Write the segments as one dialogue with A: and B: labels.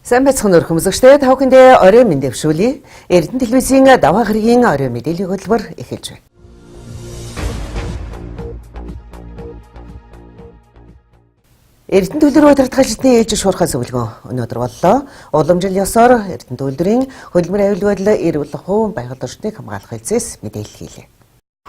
A: Сайн байцгаана уу хүмүүстээ та бүхэндээ орой мэндившүүлье. Эрдэнэ телевизийн даваа гарагийн орой мэдээллийн хөтөлбөр эхэлж байна. Эрдэнэ төлөв удирдах ажилтны ээлж шуурхай зөвлөгөө өнөөдөр боллоо. Уламжил ёсоор Эрдэнэ төлөвийн хөдөлмөрийн аюулгүй байдал эрүүл ахуйн байгаль орчныг хамгаалах хэлцээс мэдээлэл хийлээ.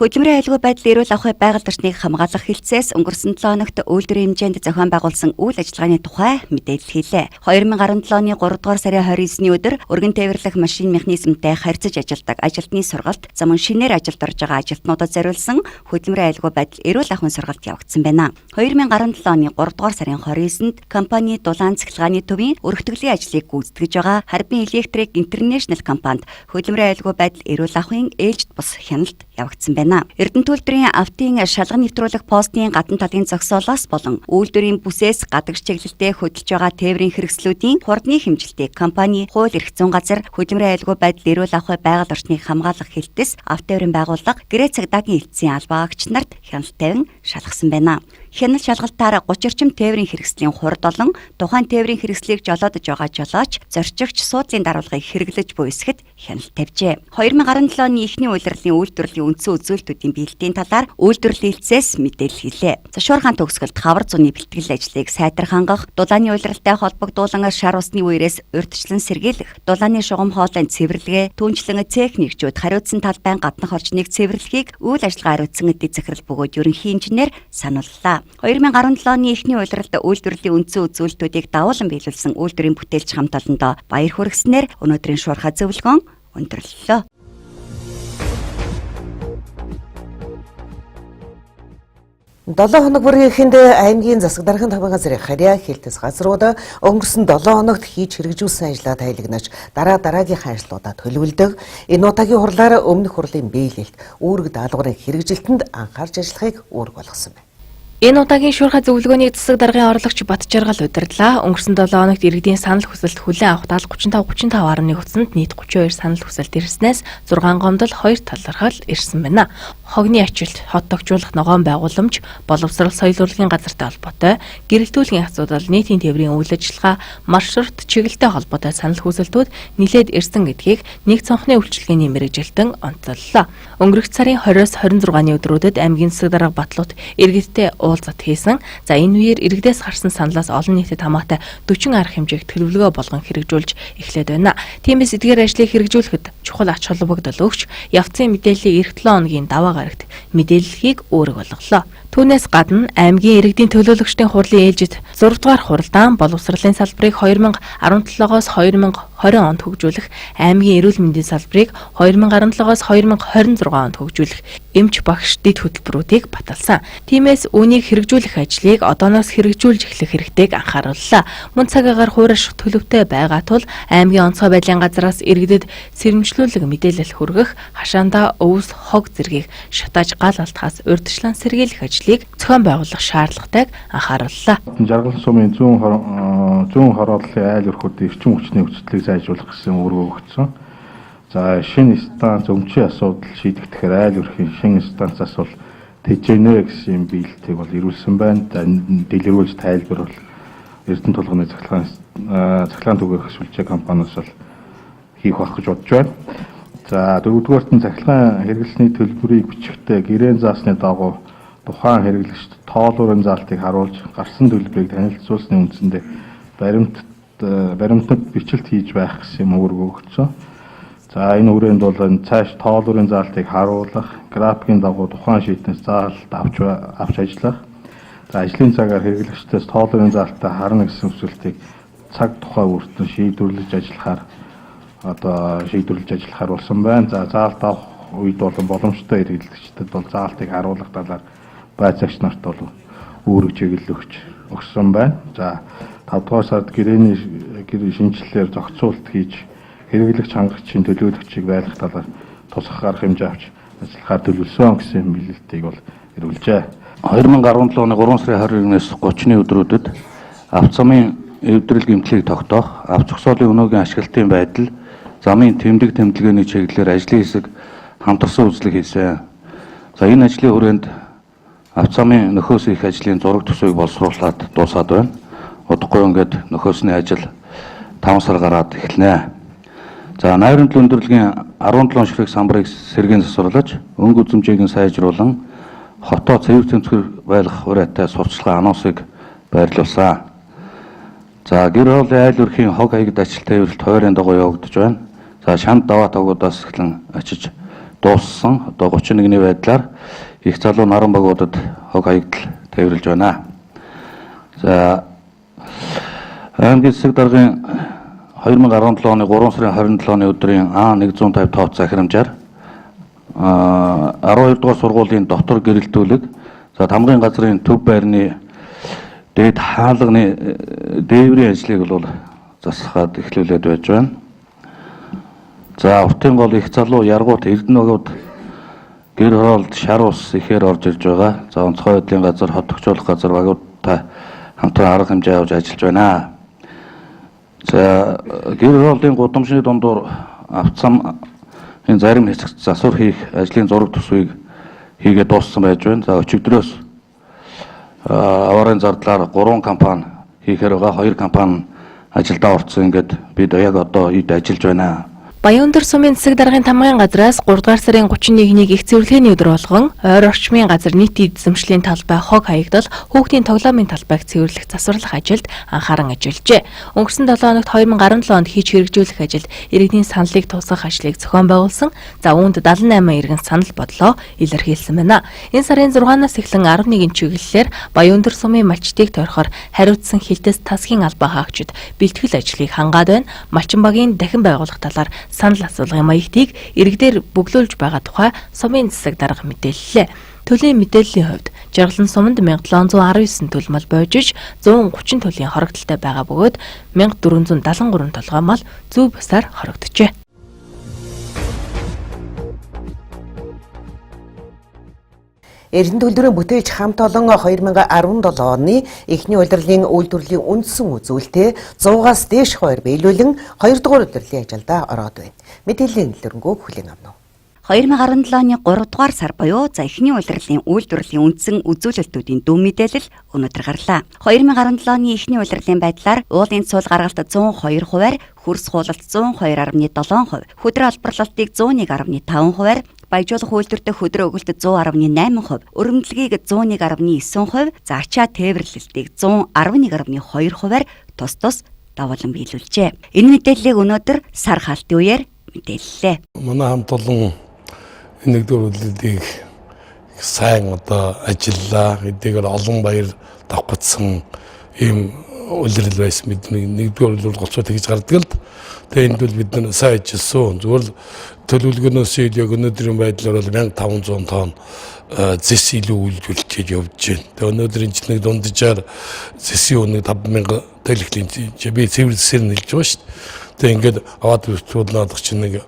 B: Хөдөлмөрийн аюулгүй байдал эрүүл ахуйн байгаль орчныг хамгаалах хэлцээс өнгөрсөн 7 хоногт үйлдвэрийн хэмжээнд зохион байгуулсан үйл ажиллагааны тухай мэдээлэл хийлээ. 2017 оны 3 дугаар сарын 29-ны өдөр өргөн тээвэрлэх машин механизмтай харьцаж ажилладаг ажилтны сургалт замун шинээр ажилд орж байгаа ажилтнуудад зориулсан хөдөлмөрийн аюулгүй байдал эрүүл ахуйн сургалт явагдсан байна. 2017 оны 3 дугаар сарын 29-нд компани дулаан цахилгааны төвийн өргөтгөлийн ажлыг гүйцэтгэж байгаа Харбин Electric International компанид хөдөлмөрийн аюулгүй байдал эрүүл ахуйн ээлжид бус хяналт явагдсан байна. Эрдэнэ төлөвийн автын шалган нэвтрүүлэх постын гадна талын зогсоолоос болон үйлдвэрийн бүсээс гадагш чиглэлдээ хөдөлж байгаа тээврийн хэрэгслүүдийн хурдны хэмжилтийг компани хууль эрх зүйн газар хөдөлмөрийн аюулгүй байдал эрүүл ахуй байгаль орчныг хамгаалах хэлтээс автоврын байгууллага гэрээ цагдаагийн элтсийн албаагч нарт хяналт тавин шалгасан байна. Хяналт шалгалтаар 30 орчим тээврийн хэрэгслийн хурд болон тухайн тээврийн хэрэгслийг жолоодож байгаа жолооч, зорчигч суудлын даруулгыг хэрэглэж буй эсэхэд хяналт тавьжээ. 2017 оны эхний улирлын үйлдвэрлэлийн үндсэн үзүүлэлтүүдийн биелэлтийн талаар үйлдвэрлэлийн хэлтсээс мэдээлэл хийлээ. Шуурхаан төгсгөлд хавар зуны бэлтгэл ажлыг сайтар хангах, дулааны улиралтай холбогдуулан шар усны үерээс урьдчилан сэргийлэх, дулааны шугам хоолойн цэвэрлэгээ, түүнчлэн техникчүүд хариуцсан талбайн гаднах орчныг цэвэрлэхийг үйл ажиллагаа хариуцсан эдийн захирал бөгөөд ерөнхий инженер санууллаа. 2017 оны эхний улиралд үйлдвэрлэлийн үндсэн үзүүлэлтүүдийг давуулан биелүүлсэн үйлдвэрийн бүтээлч хамт олондоо баяр хүргэснээр өнөөдрийн шуурхай зөвлөгөөн өндөрлөлөө.
A: Долоо хоног бүрийн эхэнд аймгийн засаг даргын таван газрын харьяа хэлтэс газрууд өнгөрсөн 7 хоногт хийж хэрэгжүүлсэн ажлаа тайлагнаж дараагийнхаа ажлуудаа төлөвлөдөг. Энэ удаагийн хурлаар өмнөх хурлын биелэлт үүрэг даалгаврын хэрэгжилтэнд анхаарч ажиллахыг үүрэг болгосон байна.
C: Энэ удаагийн шуурхай зөвлөгөөнийг засаг даргын орлогч Бат Жаргал удирдлаа. Өнгөрсөн 7 хоногт иргэдийн санал хүсэлт хүлээн авах тал 35.11 утсанд нийт 32 санал хүсэлт ирснээс 6 гомдол 2 талархал ирсэн байна. Хогны ачилт, хот тогтжуулах ногоон байгууламж, боловсрол соёл урлагийн газартай холбоотой, гэрэлтүүлгийн асуудал, нийтийн тээврийн үйл ажиллагаа, маршрут чиглэлтэй холбоотой санал хүсэлтүүд нэлээд ирсэн гэдгийг нэг цонхны үйлчилгээний мэргэжилтэн онцоллоо. Өнгөрөх сарын 20-с 26-ны өдрүүдэд аймгийн засаг дарга Батлууд иргэдтэй уулзалт хийсэн. За энэ үеэр иргэдээс гарсан саналаас олон нийтэд хамаатай 40 арга хэмжээг төлөвлөгөө болгон хэрэгжүүлж эхлээд байна. Тиймээс эдгээр ажлыг хэрэгжүүлэхэд чухал ач холбогдол өгч, явцын мэдээллийн эх 7 хоногийн даваа гарагт мэдээллийг үүрэг болголоо. Түүнээс гадна аймгийн иргэдийн төлөөлөгчдийн хурлын ээлжид 6 дугаар хуралдаан боловсролын салбарыг 2017-оос 2020 онд хөгжүүлэх, аймгийн эрүүл мэндийн салбарыг 2017-оос 2026 онд хөгжүүлэх эмч багш дэд хөтөлбөрүүдийг баталсан. Тиймээс үүнийг хэрэгжүүлэх ажлыг одооноос хэрэгжүүлж эхлэх хэрэгтэйг анхаарууллаа. Мөн цаг агаар хуураш төлөвтэй байгаа тул аймгийн онцгой байдлын газраас иргэдэд сэрэмжлүүлэг мэдээлэл хүргэх, хашаандаа өвс, хог зэргийг шатааж гал алтхаас урьдчилан сэргийлэх ажлыг зохион байгуулах шаардлагатайг анхаарууллаа.
D: Жаргал сумын зүүн хороодлын айл өрхөд эрчим хүчний хүчлийг сайжруулах гэсэн үүрэг өгсөн. За шинэ станц өмчийн асуудал шийдэгдэхээр айл өрхийн шинэ станцаас бол тэжээнэ гэсэн биелэлтийг бол ирүүлсэн байна. Дэлгэрүүлж тайлбарвал Эрдэнэ тулгууны цахилгаан түгээх сүлжээ компаниас бол хийх байх гэж бодож байна. За дөрөвдүгээрт нь цахилгаан хэрэглэсний төлбөрийг бичихтэй гэрээний заасны дагуу тухайн хэрэглэгчд тоолуурын заалтыг харуулж гарсан төлбөрийг танилцуулсны үндсэндээ баримтад бичлэлт хийж байх гэсэн үүрэг өгсөн. За энэ хүрээнд бол цааш тоолуурын заалтыг харуулах, графикийн дагуу тухайн шийднээс заалт авч ажиллах. За ажлын цагаар хэрэглэгчдээс тоолуурын заалтаа харна гэсэн хүсэлтийг цаг тухай үрдэн шийдвэрлэж ажиллахаар болсон байна. За заалт авах үед бол боломжтой хэрэглэгчдэд бол заалтыг харуулах талаар байцаагч нарт бол үүрэг чиглэл өгсөн байна. За 5 дугаар сард гэрээний шинжилэлээр зохицуулт хийж хэрэглэгч хангагчийн төлөөлөгчийг байлгах талаар тусгах арга хэмжээ авч ажиллахаар төлөвлөсөн гэсэн мэдээллийг бол ирүүлжээ. 2017 оны 3 сарын 21-ээс 30-ны өдрүүдэд авто замын эвдрэл гэмтлийг тогтоох, авто зогсоолын өнөөгийн ашиглалтын байдал, замын тэмдэг тэмдэглэгээний чиглэлээр ажлын хэсэг хамтарсан үзлэг хийсэн. За энэ ажлын хүрээнд авто замын нөхөөс их ажлын зураг төсвийг боловсруулад дуусаад байна. Удахгүй ингээд нөхөөсний ажил
E: 5 сар гараад эхэлнэ. За найрамдлын өндөрлөгийн 17 ширхэг самбарыг сэргийн засварлаж, өнгө үзэмжийг нь сайжруулан хотоо цэвэр тэмцгэр байлгах урайтай сурталчилгаа ануусыг байрлуулсан. За гэр оролын айл өрхийн хог хаягд ажил тээвэрлэлт хойрын дагуу явагдаж байна. За шанд даваа тавгуудаас эхлэн очиж дууссан. Одоо 31-ний байдлаар их залуу наран багуудад хог хаягдл тээвэрлэж байна. За аймгийн засаг даргын 2017 оны 3 сарын 27-ны өдрийн А150 тооц захирамжаар 12 дугаар сургуулийн дотор гэрэлтүүлэг, за тамгын газрын төв байрны дээд хаалганы дээврийн ажлыг бол засахад эхлүүлээд байж байна. За уртын гол их залуу яргуут Эрдэнэбагууд гэр хороолд шар ус ихээр орж ирж байгаа. За онцгой байдлын газар, хот төгжүүлэх газар багуудтай хамтран арга хэмжээ авч ажиллаж байна. За гэр хорооллын гудамжны дундуур автсан зарим хэсэгт засвар хийх ажлын зураг төсвийг хийгээд дууссан байж байна. За өчигдрөөс аварын зардлаар 3 компани хийхээр байгаа, 2 компани ажилдаа орцсон. Ингээд бид яг одоо эд ажиллаж байна.
C: Баяндөр сумын засаг даргын тамгын газраас 3 дугаар сарын 31-ний их цэвэрлэгээний өдөр болгон ойр орчмын газар нийт эзэмшлийн талбай хог хаягдал, хүүхдийн тоглоомын талбайг цэвэрлэх засварлах ажилд анхааран ажиллажээ. Өнгөрсөн 7 хоногт 2017 онд хийж хэрэгжүүлэх ажилд иргэдийн саналыг тусгах ажлыг зохион байгуулсан. За үүнд 78 иргэн санал бодлоо илэрхийлсэн байна. Энэ сарын 6-наас эхлэн 11-ний чиглэлээр Баяндөр сумын малчдыг тойрохоор хариуцсан хилтэс тасгийн албаа хаагчид бэлтгэл ажлыг хангаад байна. Малчин багийн дахин байгуулах талаар санал асуулгын маягтыг иргэдээр бөглөөлж байгаа тухай сумын засаг дарга мэдээллээ. Төлөлийн мэдээллийн хувьд Жаргалан суманд 1719 төлмөл бойжиж 130 төлөлийн хоригдолтой байгаа бөгөөд 1473 толгой мал зөв бусаар хоригджээ.
A: Эрдэнэ төлбөрийн бүтээлч хамт олон 2017 оны эхний улирлын үйлдвэрлэлийн үндсэн үзүүлэлтээ 100-аас дээш хувиар биелүүлэн 2 дугаар улирлын ажилдаа ороод байна. Мэдээллийн нэлэрэнгөө бүхлийн авна.
B: 2017 оны 3 дугаар сар буюу за эхний улирлын үйлдвэрлэлийн үндсэн үзүүлэлтүүдийн дүн мэдээлэл өнөөдөр гарлаа. 2017 оны эхний улирлын байдлаар уулын цуул гаргалт 102 хувиар, хөрс хуулалт 102.7%, хөдөр албарлалтыг 101.5%, баяжуулах үйлдвэртэй хөдөр өгөлт 100.8%, өрөмдлөгийг 101.9%, за ачаа тээвэрлэлтийг 111.2%-аар тус тус давуулан биелүүлжээ. Энэ мэдээллийг өнөөдөр сар хаалтын үеэр мэдээллээ.
F: Манай хамт олон нэгдүгээр үлдэлийг сайн одоо ажиллаа. Эдгээр олон баяр давхацсан ийм улирал байсан бидний нэгдүгээр улирал голцоо тэгж гардаг л. Тэгээ энд бол бид нар сайн ажилласан. Зүгээр л төлөвлөгөөнөөс яг өнөөдрийн байдлаар бол 1500 тонн зэс илүү үйлдвэрлэж явж байна. Тэгээ өнөөдрийн жинэг дунджаар зэсийн үнэ 5000 тэлэхлийн би цэвэрлсээр нэлж байгаа шүү дээ. Тэгээ ингээд аваад үзүүлнаад чинь нэг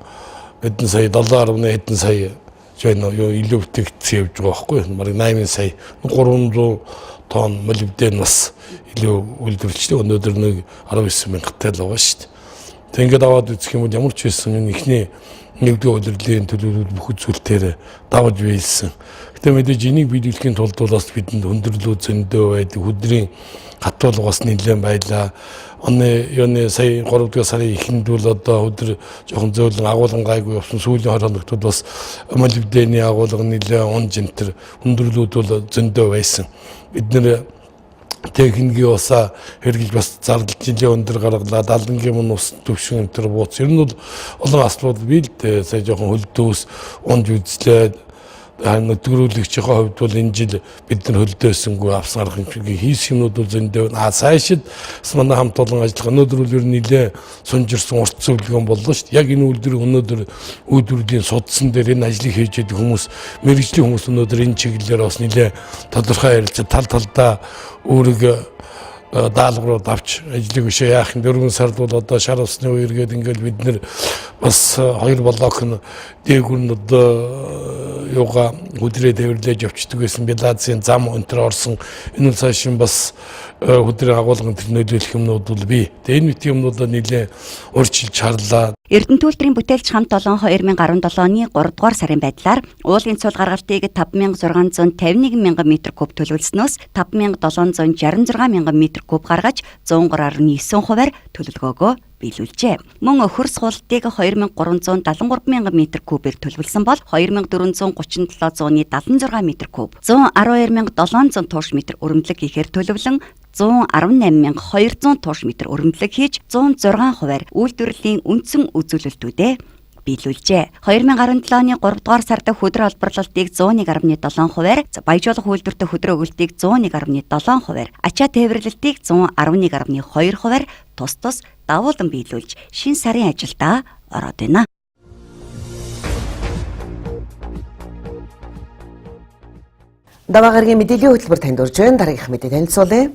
F: хэдэн сая 7.1 хэдэн сая жойно илүү бүтээгдсэн явж байгаа байхгүй юу? Бараг 8000 сая 300 тонн молибден бас илүү үйлдвэрлэлтэй өнөөдөр нэг 19000 тай л байгаа шүү дээ. Тэг ингээд аваад үзэх юм бол ямар ч байсан энэ ихний нэгдүгээр улирлын төлөвлөлт бүх үзүүлэлтээр давж биелсэн. Гэтэ мэдээж энийг биелүүлэхийн тулд бас бидэнд өндөрлөө зөндөө байдаг. Хөдрийн хатвал бас нэлээд байлаа. Оны сая 3 дугаар сарын эхэнд бол одоо өдөр жоохон зөөлөн агуулган гайгүй явсан. Сүүлийн 20 хоногт бас молибдений агуулга нэлээд он жинтер өндөрлүүд бол зөндөө байсан. Бид нэр техникийн усаа хэрэглэж бас зардал жилийн өндөр гаргалаа, далангийн мөн ус төвшин өнтер бууц. Ер нь бол олон асуудал бий л дээ. Сая жоохон хөлдөөс унж үзлээ. Төөрүүлэгчийн хувьд бол энэ жил бид нар хөлдөөсөнгүй авсан арга хэмжээний хийсэн юмнууд бол зөндөө цаашид манай хамт олон ажиллах өнөөдөр бол ер нь нэлээ сунжирсан урт зөвлөгөөн боллоо шүү дээ. Яг энэ үйлдвэрийн өнөөдөр үйлдвэрлэлийн судсан дээр энэ ажлыг хийж байгаа хүмүүс, мэргэжлийн хүмүүс өнөөдөр энэ чиглэлээр бас нэлээ тодорхой ярилцаж тал талдаа өөрийгөө даалгаврууд авч ажлыг өшөө яах юм 4 сард бол одоо шар усны үергээд ингээл бид нэр бас 2 блок нь дээгүр нь одоо юугаа хөдрөө тээвэрлэж явчихдаг гэсэн билазийн зам өнтер орсон энэ цааш бас хөдрийн агуулгын тэр нөлөөлөх юмнууд бол бий. Тэгээ энэ мэт юмнуудаа нэлээ өөрчилж харлаа.
B: Эрдэнэ үйлдвэрийн бүтээлч хамт олон 2017 оны 3 дугаар сарын байдлаар уулын цул гаргалтыг 5651 мянган метр куб төлөвлөснөөс 5766 мянган метр куб гаргаж 103.9%-аар төлөвлөгөөгөө биелүүлжээ. Мөн хөрс хултыг 2373 мянган метр кубээр төлөвлөсөн бол 2437,76 метр куб, 112700 туурш метр өрөмдлөг хийхээр төлөвлөн 118200 туурш метр өрөмдлөг хийж 106%-аар үйлдвэрлэлийн үндсэн үзүүлэлтүүдээ биелүүлжээ. 2017 оны 3 дугаар сард хөдөр олборлолтыг 101.7%-аар, баяжуулах үйлдвэртэй хөдөр өгүүлтийг 101.7%-аар, ачаа тээвэрлэлтийг 111.2%-аар тус давуулан биелүүлж шин сарын ажилдаа ороод байна.
A: Даваагаргийн мэдээллийн хөтөлбөр танд урьж байна. Дараагийнх мэдээ танилцуулъя.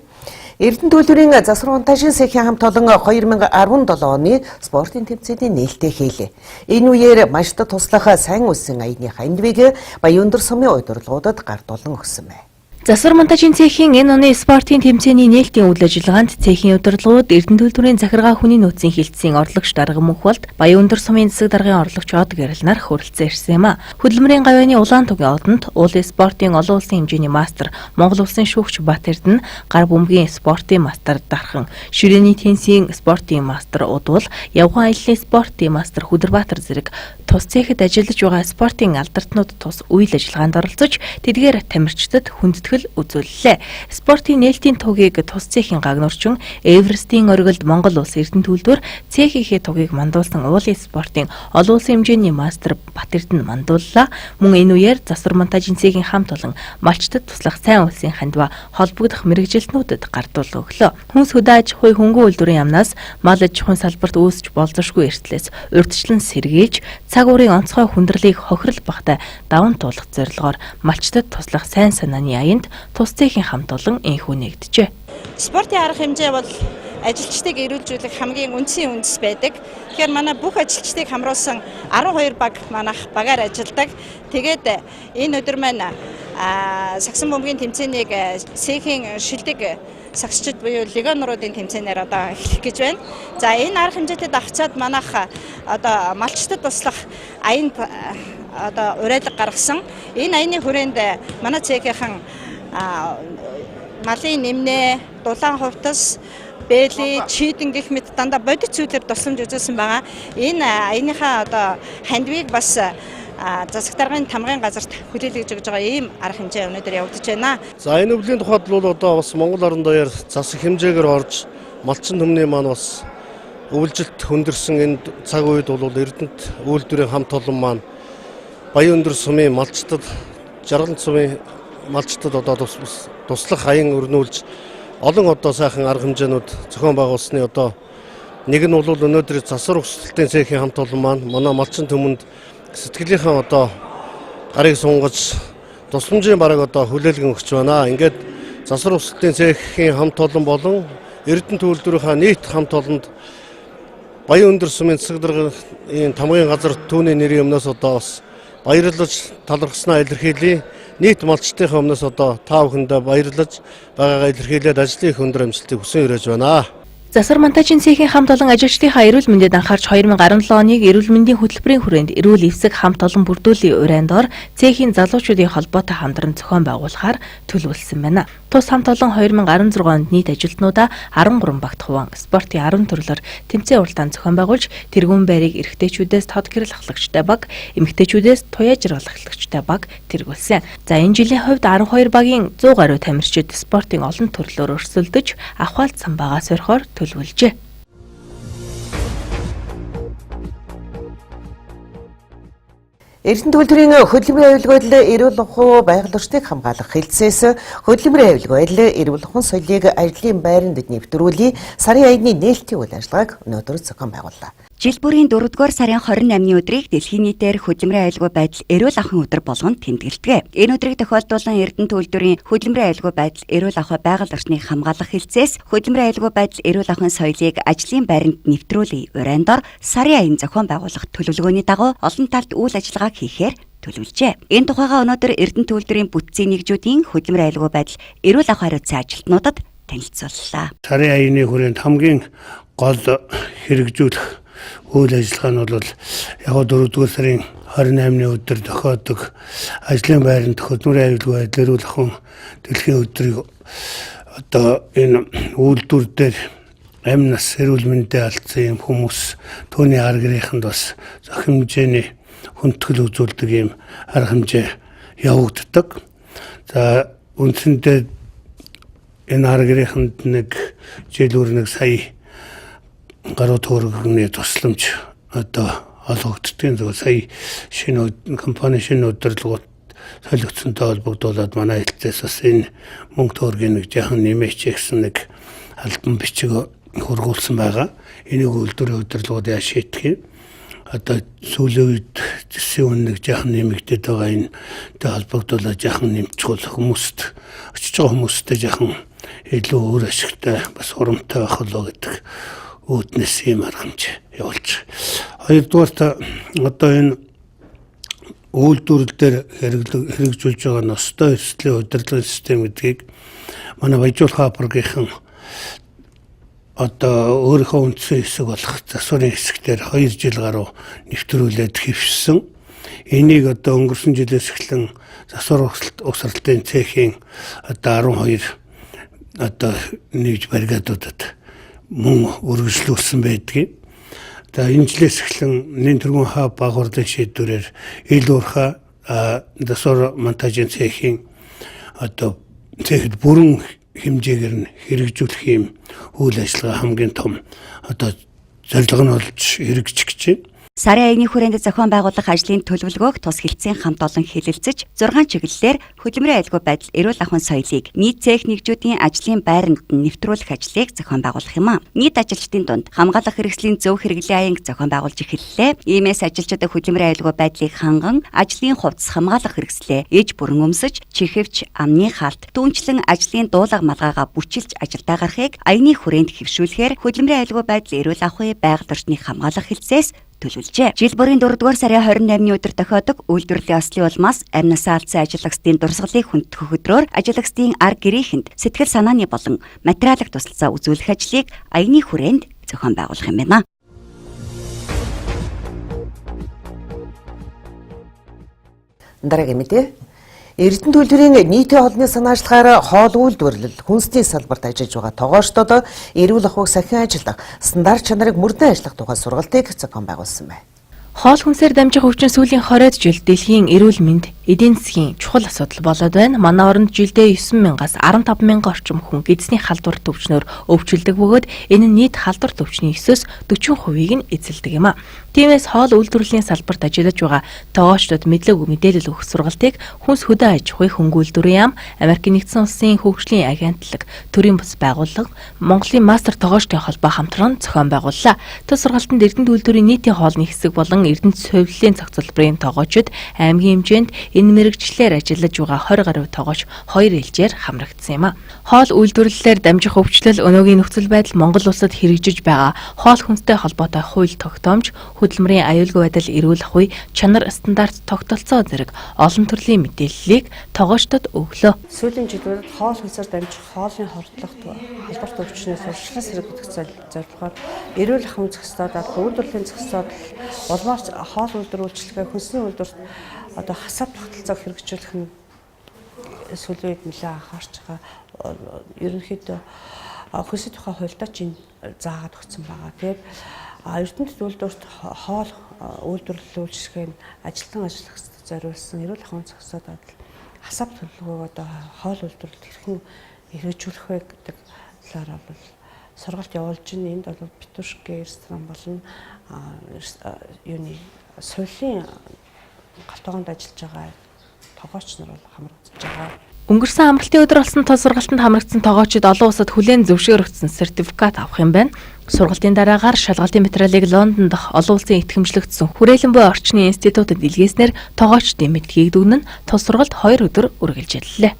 A: Эрдэнэ үйлдвэрийн засвар монтажийн цехийн хамт олон 2017 оны спортын тэмцээний нээлттэй хийлээ. Энэ үеэр Малчдад туслах сайн үсэн аяны хандвиг Баян өндөр сумын удирдлагуудад гардуулан өгсөн байна.
C: Засвар монтажийн цехийн энэ оны спортын тэмцээний нээлтийн үйл ажиллагаанд цехийн удирдлагууд Эрдэнэ үйлдвэрийн захиргаа хүний нөөцийн хилцээний орлогч Дарга Мөнхболд Баян өндөр сумын засаг даргын орлогч Од Гэрэлнар хүрэлцэн ирсэн юм а. Хөдөлмөрийн гавьяаны Улаантугийн одонд уулын спортын олон улсын хэмжээний мастер Монгол улсын шүүгч Бат Эрдэнэ, гар бөмбөгийн спортын мастер Дархан, ширээний теннисийн спортын мастер Удвал, явган аяллаа спортын мастер Хүдэрбаатар зэрэг тус цехэд ажиллаж байгаа спортын алдартнууд тус үйл ажиллагаанд оролцож тэдгээр тамирчдад хүндэтгэл үзүүллээ. Спортын нээлтийн тугийг тус цехийн гагнуурчин Эверестийн оргилд Монгол улс Эрдэнэ үйлдвэр цехийнхээ тугийг мандуулсан уулын спортын олон улсын хэмжээний мастер Бат Эрдэнэ мандууллаа. Мөн энэ үеэр засвар монтажийн цехийн хамт олон Малчдад туслах сайн улсын хандва холбогдох мэрэгжилтнүүдэд гардуул өглөө. Хүнс хөдөө аж ахуй хөнгөн үйлдвэрийн яамнаас мал аж ахуйн салбарт үүсч болзошгүй эртлээс урьдчилан сэргийлж цаг уурын онцгой хүндрэлийг хохирол багтай даван туулах зорилгоор Малчдад туслах сайн санааны аянд тус цехийн хамт олон энхүү нэгджээ.
G: Спортын арга хэмжээ бол ажилчдыг эрүүлжүүлэх хамгийн үндсэн үндэс байдаг. Тэгэхээр манай бүх ажилчдыг хамруулсан 12 баг манайх багаар ажилладаг. Тэгээд энэ өдөр маань сагсан бөмбөгийн тэмцээнийг цехийн шилдэг сагсчид буюу легионеруудын тэмцээнээр одоо эхлэх гэж байна. За энэ арга хэмжээтэй давхцаад манайх одоо Малчдад туслах аянд одоо урайлга гаргасан. Энэ аяны хүрээнд манай цехийнхан малын нэмнээ, дулаан хувцас, бэли, чийдэн гэх мэт дандаа бодит зүйлээр тусламж үзүүлсэн байгаа. Энэ аяныхаа одоо хандвиг бас засаг даргын тамгын газарт хүлээлгэж өгж байгаа ийм арга хэмжээ өнөөдөр явагдаж байна.
H: За энэ өвлийн тухайд бол одоо бас Монгол орон даяар засаг хэмжээгээр орж малчин төмний маань бас өвлжилт хөндөрсөн энэ цаг үед бол Эрдэнэт үйлдвэрийн хамт олон маань Баян өндөр сумын Малчдад Жаргалан сумын Малчдад одоо туслах аян өрнүүлж олон одоо сайхан арга хэмжээнүүд зохион байгуулсны одоо нэг нь бол өнөөдөр засвар өсөлтийн цехийн хамт олон маань манай малчин төмөнд сэтгэлийнхаа одоо гарыг сунгаж тусламжийн бараг одоо хүлээлгэн өгч байна. Ингээд засвар өсөлтийн цехийн хамт олон болон Эрдэнэ үйлдвэрийнхаа нийт хамт олонд Баян өндөр сумын засаг даргын тамгын газар түүний нэрийн өмнөөс одоо бас баярлаж талархснаа илэрхийлье. Нийт малчдынхаа өмнөөс одоо та бүхэндээ баярлаж байгаагаа илэрхийлээд ажлын их өндөр амжилтыг хүсэн өрөөж байна.
C: Засвар монтажийн цехийн хамт олон ажилчдынхаа эрүүл мэндэд анхаарч 2017 оныг эрүүл мэндийн хөтөлбөрийн хүрээнд эрүүл эвсэг хамт олон бүрдүүлийн урайнд ор цехийн залуучуудын холбоотой хамтран зохион байгуулахаар төлөвлөсөн байна. Тус хамт олон 2016 онд нийт ажилтнуудаа 13 багт хуваан спортын 10 төрлөөр тэмцээн уралдаан зохион байгуулж тэргүүн байрыг эрэгтэйчүүдээс тод гэрэл ахлагчтай баг, эмэгтэйчүүдээс туяа жиргал ахлагчтай баг тэргүүлсэн. За энэ жилийн хувьд 12 багийн 100 гаруй тамирчид спортын олон төрлөөр өрсөлдөж ахвалт самбаагаа сорихоор төлөвлөжээ.
A: Эрдэнэ үйлдвэрийн хөдөлмөрийн аюулгүй эрүүл ухаан байгаль орчныг хамгаалах хэлтсээс хөдөлмөрийн аюулгүй эрүүл ухаан соёлыг ажлын байранд нэвтрүүлэх сарын аяны нээлтийн үйл ажиллагааг өнөөдөр зохион байгууллаа.
B: Жил бүрийн 4-р сарын 28-ны өдрийг дэлхийн нийтээр хөдөлмөрийн аюулгүй байдал эрүүл ахуйн өдөр болгон тэмдэглэдэг. Энэ өдрийг тохиолдуулан Эрдэнэ үйлдвэрийн хөдөлмөрийн аюулгүй байдал эрүүл ахуй байгаль орчныг хамгаалах хэлтсээс хөдөлмөрийн аюулгүй байдал эрүүл ахуйн соёлыг ажлын байранд нэвтрүүлэх урайнд ор сарын аян зохион байгуулах төлөвлөгөөний дагуу олон талд үйл ажиллагааг хийхээр төлөвлөжээ. Энэ тухайга өнөөдөр Эрдэнэ үйлдвэрийн бүтцийн нэгжүүдийн хөдөлмөрийн аюулгүй байдал эрүүл ахуй хариуцсан ажилтнуудад танилцууллаа.
I: Сарын аяны хүрээнд хамгийн гол хэрэгжүүлэх үйл ажиллагаа нь бол яг 4-р сарын 28-ны өдөр тохиодог ажлын байранд хөдөлмөрийн аюулгүй байдал эрүүл ахуйн дэлхийн өдрийг одоо энэ үйлдвэр дээр амь нас эрүүл мэндэ алдсан юм хүмүүс түүний арга гэрээхэнд бас зохин хэмжээний хүндэтгэл үзүүлдэг юм арга хэмжээ явагддаг. За үндсэндээ энэ арга гэрээхэнд нэг жилүүр нэг сая гаруй төгрөгийн тусламж одоо олгогддгийн зөв сая шинэ компани шинэ удирдлагууд солигдсонтой холбогдуулаад манай хэлтээс бас энэ мөнгө төгрөгийн нэг жаахан нэмээч гэсэн нэг албан бичиг хургуулсан байгаа. Энийг үйлдвэрийн удирдлагууд яа шийдэх юм. Одоо сүүлийн үед зэсийн үн нэг жаахан нэмэгдээд байгаа энэтэй холбогдуулаад жаахан нэмчихвэл хүмүүст очиж байгаа хүмүүстэй жаахан илүү өөр ашигтай бас хурамтай байх болоо гэдэг үүднээс юм арга хэмжээ явуулж. Хоёрдугаарт одоо энэ үйлдвэрлэл дээр хэрэгжүүлж байгаа ностой эрсдлийн удирдлагын систем гэдгийг манай Баяжуулах апрагийнхан одоо өөрийнхөө үндсэн хэсэг болох засварын хэсгээр 2 жил гаруй нэвтрүүлээд хэвшсэн. Энийг одоо өнгөрсөн жилээс эхлэн засвар угсралтын цехийн одоо 12 одоо нэгж бригадуудад мөн үргэлжлүүлсэн байдгийг. За энэ жилээс эхлэн нэн тэргүүн хаб багварлын шийдвэрээр ил уурхай засвар монтажийн цехийн одоо цэхэд бүрэн хэмжээгээр нь хэрэгжүүлэх юм үйл ажиллагаа хамгийн том одоо зорилго нь болж хэрэгжих гэж байна.
B: Сарын аяны хүрээнд зохион байгуулах ажлын төлөвлөгөөг тус хэлтсийн хамт олон хэлэлцэж 6 чиглэлээр хөдөлмөрийн аюулгүй байдал эрүүл ахуйн соёлыг нийт цех нэгжүүдийн ажлын байранд нэвтрүүлэх ажлыг зохион байгуулах юм а. Нийт ажилчдын дунд хамгаалах хэрэгслийн зөв хэрэглээ аянг зохион байгуулж эхэллээ. Иймээс ажилчдад хөдөлмөрийн аюулгүй байдлыг ханган ажлын хувцас хамгаалах хэрэгслээ ээж бүрэн өмсөж, чихэвч, амны хаалт, түүнчлэн ажлын дуулга малгайгаа бүчилж ажилдаа гарахыг аяны хүрээнд хэвшүүлэхээр хөдөлмөрийн аюулгүй байдал эрүүл ахуй байгаль орчныг хамгаалах хэлцээс төлөвлөжээ. Жил бүрийн 4-р сарын 28-ны өдөр тохиодог үйлдвэрлэлийн ослын улмаас амь насаа алдсан ажилгчдын дурсгалыг хүндэх өдрөөр ажилгчдын арга гэрээхэнд сэтгэл санааны болон материалын тусалцаа үзүүлэх ажлыг аяны хүрээнд зохион байгуулах юм байна.
A: Дараагийн мэдээ. Эрдэнэ төлбөрийн нийтийн холбооны санаачлагаар хоол үйлдвэрлэл хүнсний салбарт ажиллаж байгаа тоогоочдод эрүүл ахуйг сахин ажиллах, стандарт чанарыг мөрдөн ажиллах тухай сургалтыг зохион байгуулсан байна.
C: Хоол хүнсээр дамжих өвчин сүүлийн 20 жил дэлхийн эрүүл мэнд эдийн засгийн чухал асуудал болоод байна. Манай оронд жилдээ 9,000-аас 15,000 орчим хүн эзний халдварт өвчнөөр өвчлөдөг бөгөөд энэ нь нийт халдварт өвчний 9-өөс 40%-ийг нь эзэлдэг юм а. Тиймээс хоол үйлдвэрлэлийн салбарт ажиллаж байгаа тоогоочдод мэдээлэл өгөх сургалтыг Хүнс хөдөө аж ахуй хөнгөлөлтөрийн яам, Америкийн нэгдсэн улсын хөгжлийн агентлаг, төрийн бус байгууллага, Монголын мастер тоогоочдын холбоо хамтран зохион байгууллаа. Төв сургалтанд Эрдэнэ үйлдвэрийн нийтийн хоолны хэсэг болон Эрдэнэ хувиллын цогцлборын тоогоочид аймгийн хэмжээнд энэ мэрэгчлэлээр ажиллаж байгаа 20 гаруй тоогооч 2 ээлжээр хамрагдсан юм а. Хоол үйлдвэрлэлээр дамжих өвчлөл өнөөгийн нөхцөл байдал Монгол улсад хэрэгжиж байгаа хоол хүнстэй холбоотой хууль тогтоомж, хөдөлмөрийн аюулгүй байдал эрүүл ахуй, чанар стандарт тогтолцоо зэрэг олон төрлийн мэдээллийг тоогоочдод өглөө.
J: Сүүлийн жилүүдэд хоол хүнсээр дамжих хоолны холбоот өвчнөөс урьдчилан сэргийгдэх зорилгоор эрүүл ахуйн зохистой, үйлдвэрлэлийн зохистой улмаар хоол үйлдвэр үйлчлэгээ хүнсний үйлдвэрт одоо хасаад тогтолцоог хэрэгжүүлэх нь сүүлийн үед нэлээд анхаарч байгаа. Ерөнхийдөө хүнсний тухай хуульдаа ч заагаад өгсөн байгаа. Тэгээд Эрдэнэ үйлдвэрт хоол үйлдвэрлэлийн үйлчлэгээ нь ажилтан ажиллагчдад зориулсан эрүүл ахуйн зохистой хасаад төлөвлөгөөг одоо хоол үйлдвэрлэлд хэрхэн хэрэгжүүлэх вэ гэдэг талаар бол сургалт явуулж байна. Энд бол битүүшгийн ресторан болон суулийн галтгоонд ажиллаж байгаа тоогооч нар бол хамрагдаж байгаа.
C: Өнгөрсөн амралтын өдөр болсон тоо сургалтанд хамрагдсан тоогоочид олон улсад хүлээн зөвшөөрөгдсөн сертификат авах юм байна. Сургалтын дараагаар шалгалтын материалыг Лондон дахь олон улсын итгэмжлэгдсэн Хүрээлэн буй орчны институтад илгээснээр тоогоочдын мэдхийг дүгнэн тоо сургалт 2 өдөр үргэлжиллээ.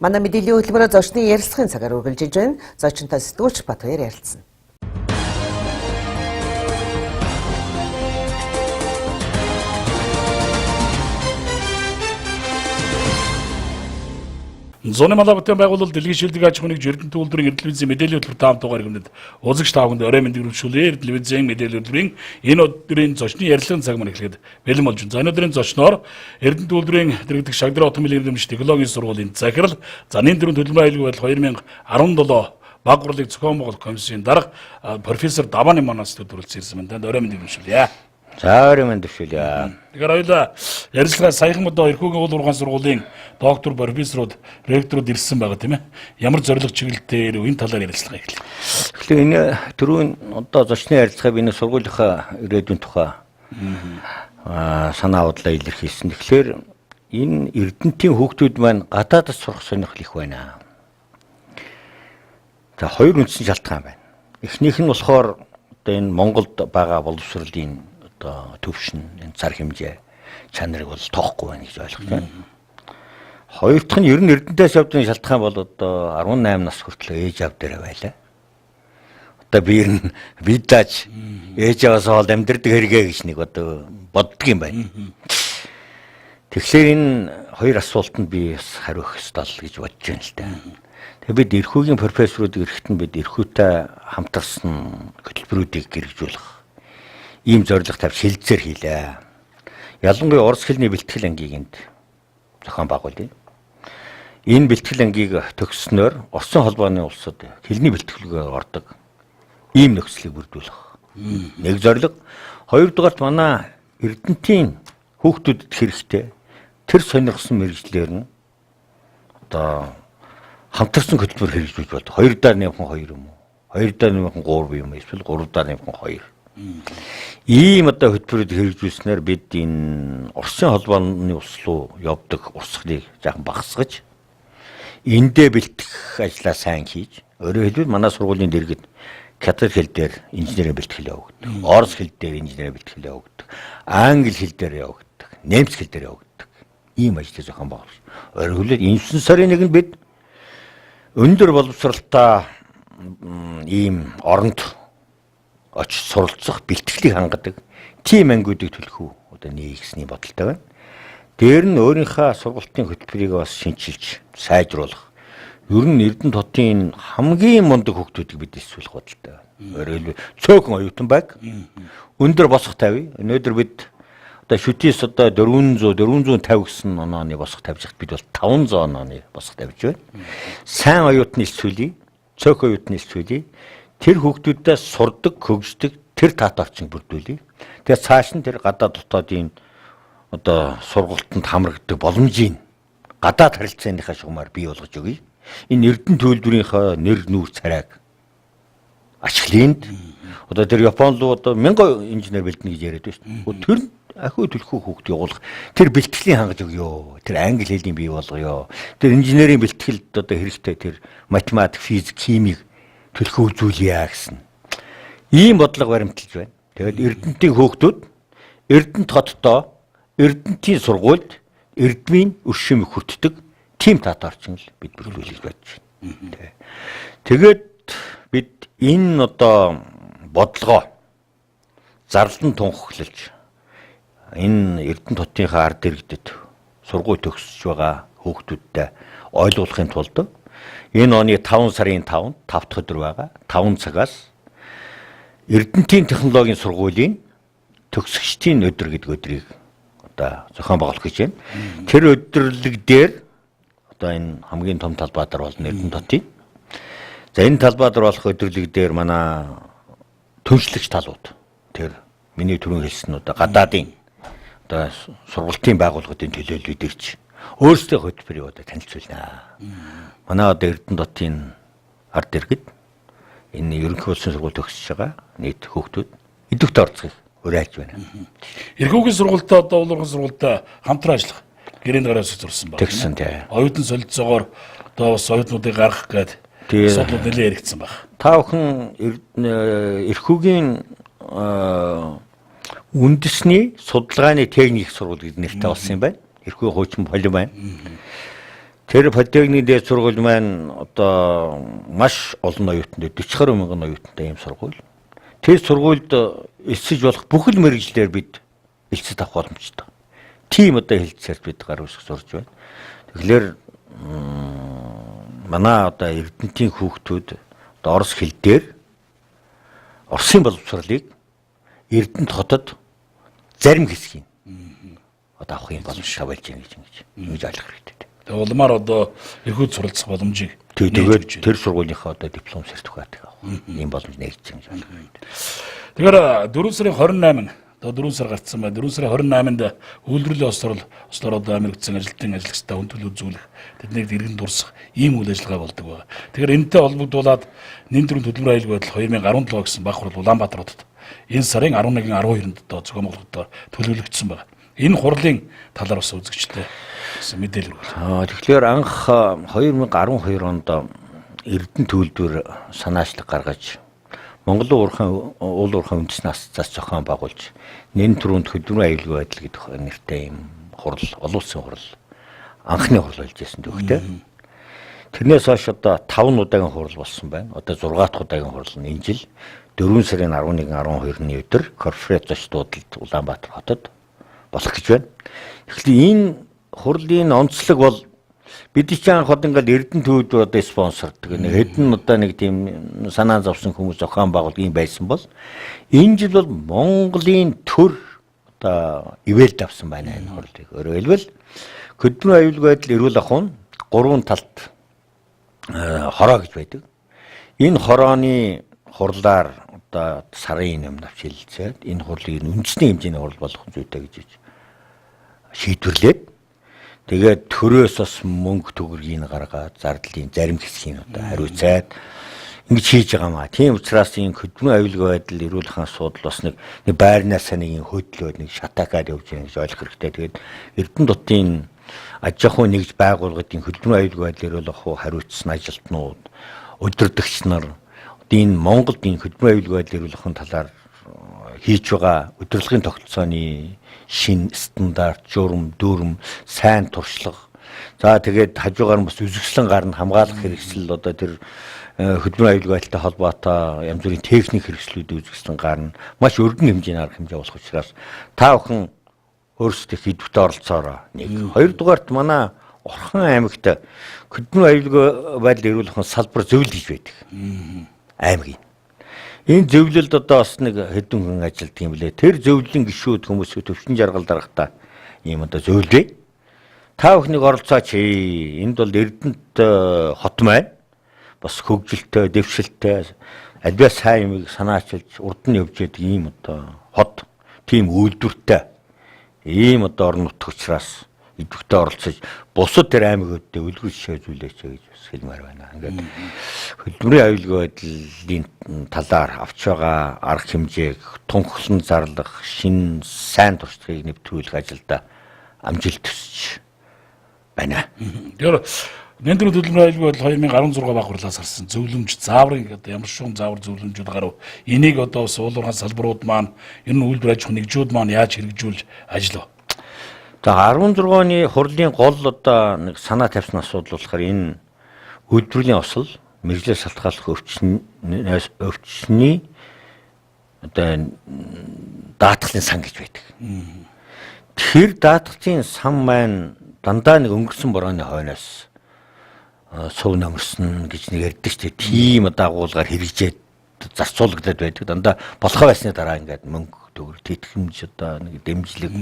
A: Манай мэдээллийн хөтөлбөрөөр зочны ярилцлагын цагаар үргэлжилж байна. Зочинтой сэтгүүлч Батбаяр ярилцсан.
F: Зуны малаа бүтээн байгуулалт дэлхийн шилдэг аж ахуйн Эрдэнэ төлбөрийн телевизийн мэдээллийн хөтөлбөр таам дугаар хэмнэд узагч таавханд орой мэндийг өргөжүүлээ. Телевизийн мэдээллийн хөтөлбөрийн энэ өдрийн зочны ярилцлагын цаг маань эхлэхэд бэлэн болж байна. За энэ өдрийн зочноор Эрдэнэ төлбөрийн дэргэдэх Шагдрын Отомын нэмж технологийн сургуулийн захирал, за энэ дөрвөн төлбөрийн аюулгүй байдал 2017 баг урлаг зохион байгуулах комиссийн дарга профессор Давааны манаас төдөлсөн ирсэн байна. Орой мэндийг өргөжүүлье.
K: За орой мэнд төшөөлье.
F: Тэгэхээр хоёулаа ярилцлага саяхан одоо Эрхүүгийн уул уурхайн сургуулийн доктор профессорууд, ректорууд ирсэн байгаа тийм ээ. Ямар зорилго чиглэлээр энэ талаар ярилцлага эхэллээ.
K: Тэгэхээр энэ түрүүн одоо зочны ярилцлагыг энэ сургуулийнхаа ирээдүйн тухай санаа бодлоо илэрхийлсэн. Тэгэхээр энэ Эрдэнэтийн хүүхдүүд маань гадаадд сурах сонирхол их байна. За хоёр үндсэн шалтгаан байна. Эхнийх нь болохоор одоо энэ Монголд байгаа боловсролын одоо төвшин, энэ цар хэмжээ чанарыг бол тоохгүй байна гэж ойлгож байна. Хоёр дахь нь ер нь Эрдэнэтээс явдсан шалтгаан бол одоо 18 нас хүртэл ээж аав дээрээ байлаа. Одоо би ер нь видаж ээж аваас хоол амьдрдаг хэрэгэ гэж нэг одоо боддөг юм байна. Тэгэхээр энэ хоёр асуултанд би бас хариу өгөх ёстой л гэж бодож байна л да. Тэгээ бид эрхүүгийн профессорууд эрэхтэн бид эрхүүтэй хамтарсан хөтөлбөрүүдийг хэрэгжүүлэх ийм зорилго тавьж шилжээр хийлээ. Ялангуяа орос хэлний бэлтгэл ангийг энд зохион байгуулъя. Энэ бэлтгэл ангийг төгсснөөр Оросын холбооны улсад хэлний бэлтгэлгээр ордог ийм нөхцөлийг бүрдүүлэх. Нэг зорилго. Хоёрдугаарт манай Эрдэнэтийн хүүхдүүдэд хэрэгтэй тэр сонирхсан мэргэжлэр нь одоо хамтарсан хөтөлбөр хэрэгжүүлж болдог. 2.2 юм уу? 2.3 юм эсвэл 3.2. Ийм одоо хөтөлбөрүүд хэрэгжүүлснээр бид энэ Оросын холбооны улс руу явдаг урсгалыг жаахан багасгаж эндээ бэлтгэх ажлаа сайн хийж, өөрөөр хэлбэл манай сургуулийн дэргэд хятад хэл дээр инженерийн бэлтгэл явагддаг, орос хэл дээр инженерийн бэлтгэл явагддаг, англи хэл дээр явагддаг, немц хэл дээр явагддаг. Ийм ажлыг зохион байгуулж. Өөрөөр хэлбэл энэ 9 сарын 1-нд бид өндөр боловсралтай ийм оронд очиж суралцах бэлтгэлийг хангадаг тим ангиудыг төлөхөө одоо нэгсний бодолтой байна. Дээр нь өөрийнхөө сургалтын хөтөлбөрийг бас шинчилж сайжруулах. Ер нь Эрдэнэт хотын хамгийн мундаг хүүхдүүдийг бид эсвэлэх бодолтой байна. Өөрөөр хэлбэл цөөхөн оюутан байг, өндөр босго тавь. Өнөөдөр бид одоо шүтээс одоо 450 гэсэн онооны босго тавьж хат бид бол 500 онооны босго тавьж байна. Сайн оюутны эсвэлий, цөөхөн оюутны эсвэлий тэр хүүхдүүдээс сурдаг, хөгждөг тэр таат орчин бүрдүүлье. Тэгээ цааш нь тэр гадаад дотоодын одоо сургалтанд хамрагддаг боломжийг гадаад харилцааныхаа шугамар бий болгож өгье. Энэ Эрдэнэ төлбөрийнхөө нэр нүүр царайг ашигланд одоо тэр Японд руу одоо 1000 инженер бэлдэнэ гэж яриад байна шүү дээ. Тэр ахиу төлхөө хүүхд явуулах, тэр бэлтгэлийн хангаж өгөө, тэр англи хэлний бий болгоё. Тэр инженерийн бэлтгэлд одоо хэрэгтэй тэр математик, физик, химиг төлхөө үзүүлье гэсэн. Ийм бодлого баримталж байна. Тэгээд Эрдэнэтийн хүүхдүүд Эрдэнэт хотдоо Эрдэнэтийн сургуульд эрдмийн өршөмийг хүртдэг тим таат орчин л бид бүрдүүлж байж байна. Тэгээд бид энэ одоо бодлогоо зарлан тунхаглаж энэ Эрдэнэт хотынхаа ард иргэдэд сургууль төгсөж байгаа хүүхдүүдтэй ойлгуулахын тулд энэ оны 5 сарын 5-нд 5 дахь өдөр байгаа 5 цагаас Эрдэнэтийн технологийн сургуулийн төгсөгчдийн өдөр гэдэг өдрийг одоо зохион байгуулах гэж байна. Тэр өдөрлөг дээр одоо энэ хамгийн том талбай дээр болно Эрдэнэт хотын. За энэ талбай дээр болох өдөрлөг дээр манай түншлэгч талууд тэр миний түрүүн хэлсэн одоо гадаадын одоо сургалтын байгууллагуудын төлөөллүүд ирж өөрсдөө хөтөлбөрийг одоо танилцуулнаа. Манай одоо Эрдэнэт хотын ард иргэд энэ ерөнхий улсын сургууль төгсөж байгаа нийт хүүхдүүд идэвхтэй орцгоё уриалж байна.
F: Эрхүүгийн сургуультай одоо улуурхан сургуультай хамтран ажиллах гэрээний гараас зурсан байна.
K: Тэгсэн тий.
F: Оюутан солилцоогоор одоо бас оюутнуудыг гаргах гээд асуудлууд нэлээд яригдсан байна.
K: Та бүхэн эрхүүгийн үндэсний судалгааны техник сургууль гэдэг нэртэй болсон юм байна. Эрхүү хуучин полим байна. Тэр политехникийн дээд сургууль маань одоо маш олон оюутнууд 40 гаруй мянган оюутантай ийм сургууль. Тэр сургуульд элсэж болох бүхэл мэргэжлээр бид элсэж авах боломжтой. Тим одоо хэлцээрт бид гар үсэх сурж байна. Тэгэхээр манай одоо Эрдэнэтийн хүүхдүүд одоо орос хэл дээр Оросын боловсролыг Эрдэнэт хотод зарим хэсгийг одоо авахын боломжтой болж байна гэж ойлгох хэрэгтэй.
F: Тэгээ улмаар одоо эрхүүд суралцах боломжийг
K: тэгээд тэр сургуулийнхаа одоо диплом сертификатыг авах ийм боломж нэгж байгаа гэж ойлгох хэрэгтэй.
F: Тэгэхээр 4 сарын 28 одоо 4 сар гарцсан байна. 4 сарын 28-нд үйлдвэрлэлийн ослоор одоо Америкцэн ажилтны ажиллагчдаа хүндрэл үзүүлэх, тэднийг иргэн дурсах ийм үйл ажиллагаа болдог байна. Тэгэхээр энэтэй холбогдуулаад нийт төрийн хөдөлмөр аюулгүй байдал 2017 гэсэн баг хурал Улаанбаатар хотод энэ сарын 11-12-нд одоо зохион байгуулалтаар төлөвлөгдсөн байна. Энэ хурлын талаар бас үзэгчтэй гэсэн мэдээлэл өгөх.
K: Тэгэхээр анх 2012 онд Эрдэнэт үйлдвэр санаачлаг гаргаж Монголын уул уурхайн үндэсний асоциац зохион байгуулж нэн төрөнд хөдөлмөрийн аюулгүй байдал гэдэг нэртэй юм хурал, олон улсын хурал анхны хурал болж байсан төгтэй. Тэрнээс хойш одоо 5 удаагийн хурал болсон байна. Одоо 6 дахь удаагийн хурал нь энэ жил 4 сарын 11-12-ны өдөр корпорат зочдуудад Улаанбаатар хотод болох гэж байна. Тэгэхээр энэ хурлын онцлог бол бид ч анх одоо ингээд Эрдэнэт үйлдвэр одоо спонсордог нэг хэдэн одоо нэг тийм санаа зовсон хүмүүс зохион байгуулалт юм байсан бол энэ жил бол Монголын төр одоо ивэлд авсан байна энэ хурлыг. Өөрөөр хэлбэл хөдөлмөрийн аюулгүй байдал эрүүл ахуйн 3 талд хороо гэж байдаг. Энэ хорооны хурлаар одоо сарын юм авч хэлэлцээд энэ хурлыг үндэсний хэмжээний хурал болгох зүйтэй гэж шийдвэрлээд тэгээд төрөөс бас мөнгө төгрөгийг гаргаад зардлын зарим хэсгийг одоо хариуцаад ингэж хийж байгаа маа. Тийм учраас энэ хөдөлмөрийн аюулгүй байдал эрүүл ахуйн асуудал бас нэг байрнаас нэг хөдлөөд нэг шатакаад явж байгаа гэж ойлгох хэрэгтэй. Тэгээд Эрдэнэт хотын аж ахуйн нэгж байгууллагын хөдөлмөрийн аюулгүй байдал эрүүл ахуй хариуцсан ажилтнууд, удирдагч нар энэ Монголд энэ хөдөлмөрийн аюулгүй байдал эрүүл ахуйн талаар хийж байгаа удирдлагын тогтолцооны шин стандарт, журам, дүрм, сайн туршлага. За тэгээд хажуугаар нь бас үзэсгэлэн гарна хамгаалах хэрэгсэл одоо тэр хөдөлмөрийн аюулгүй байдалтай холбоотой янз бүрийн техник хэрэгслүүдийн үзэсгэлэн гарна. Маш өргөн хэмжээний арга хэмжээ болох учраас та бүхэн өөрсдөө идэвхтэй оролцоороо. Нэг. Хоёрдугаарт манай Орхон аймагт хөдөлмөрийн аюулгүй байдал эрүүл ахуйн салбар зөвлөл гэж байдаг. Аймгийн. Энэ зөвлөлд одоо бас нэг хэдэн хүн ажилладаг юм блэ. Тэр зөвлөлийн гишүүд хүмүүсээ төвшин жаргал дарахтаа ийм одоо зөвлөе. Та бүхнийг оролцооч. Энд бол Эрдэнэт хот маань бас хөгжилтэй, дэвшилтэй, альбиа сайн юмыг санаачилж урд нь явж яадаг ийм одоо хот, тийм үйлдвэртэй ийм одоо орон нутг учраас идэвхтэй оролцож бусад тэр аймагуудад үлгэр жишээ зүйлээч гэж хэлмээр байна. Ингээд хөдөлмөрийн аюулгүй байдлын талаар авч байгаа арга хэмжээг тунхаглан зарлах, шин сайн туршлагыг нэвтрүүлэх ажилда амжилт төсөж байна.
F: Тэр нэн төрийн хөдөлмөрийн аюулгүй байдал 2016 баг хурлаас гарсан зөвлөмж зааврын одоо ямар шугам заавар зөвлөмжүүд гарав. Энийг одоо уул уурхайн салбарууд маань ер нь үйлдвэр аж ахуйн нэгжүүд маань яаж хэрэгжүүлж ажиллав?
K: За 16 оны хурлын гол одоо нэг санаа тавьсан асуудал болохоор энэ үйлдвэрлэлийн осол мэргэжил шалтгааллах өвчний одоо даатгалын сан гэж байдаг. Тэр даатгалын сан маань дандаа нэг өнгөрсөн борооны хойноос сув намарсан гэж нэг ярьдаг шүү дээ. Тийм дагуулгаар хэрэгжээд зарцуулагдаад байдаг. Дандаа болохоо байсны дараа ингээд мөнгө төгрөг тэтгэмж одоо нэг дэмжлэг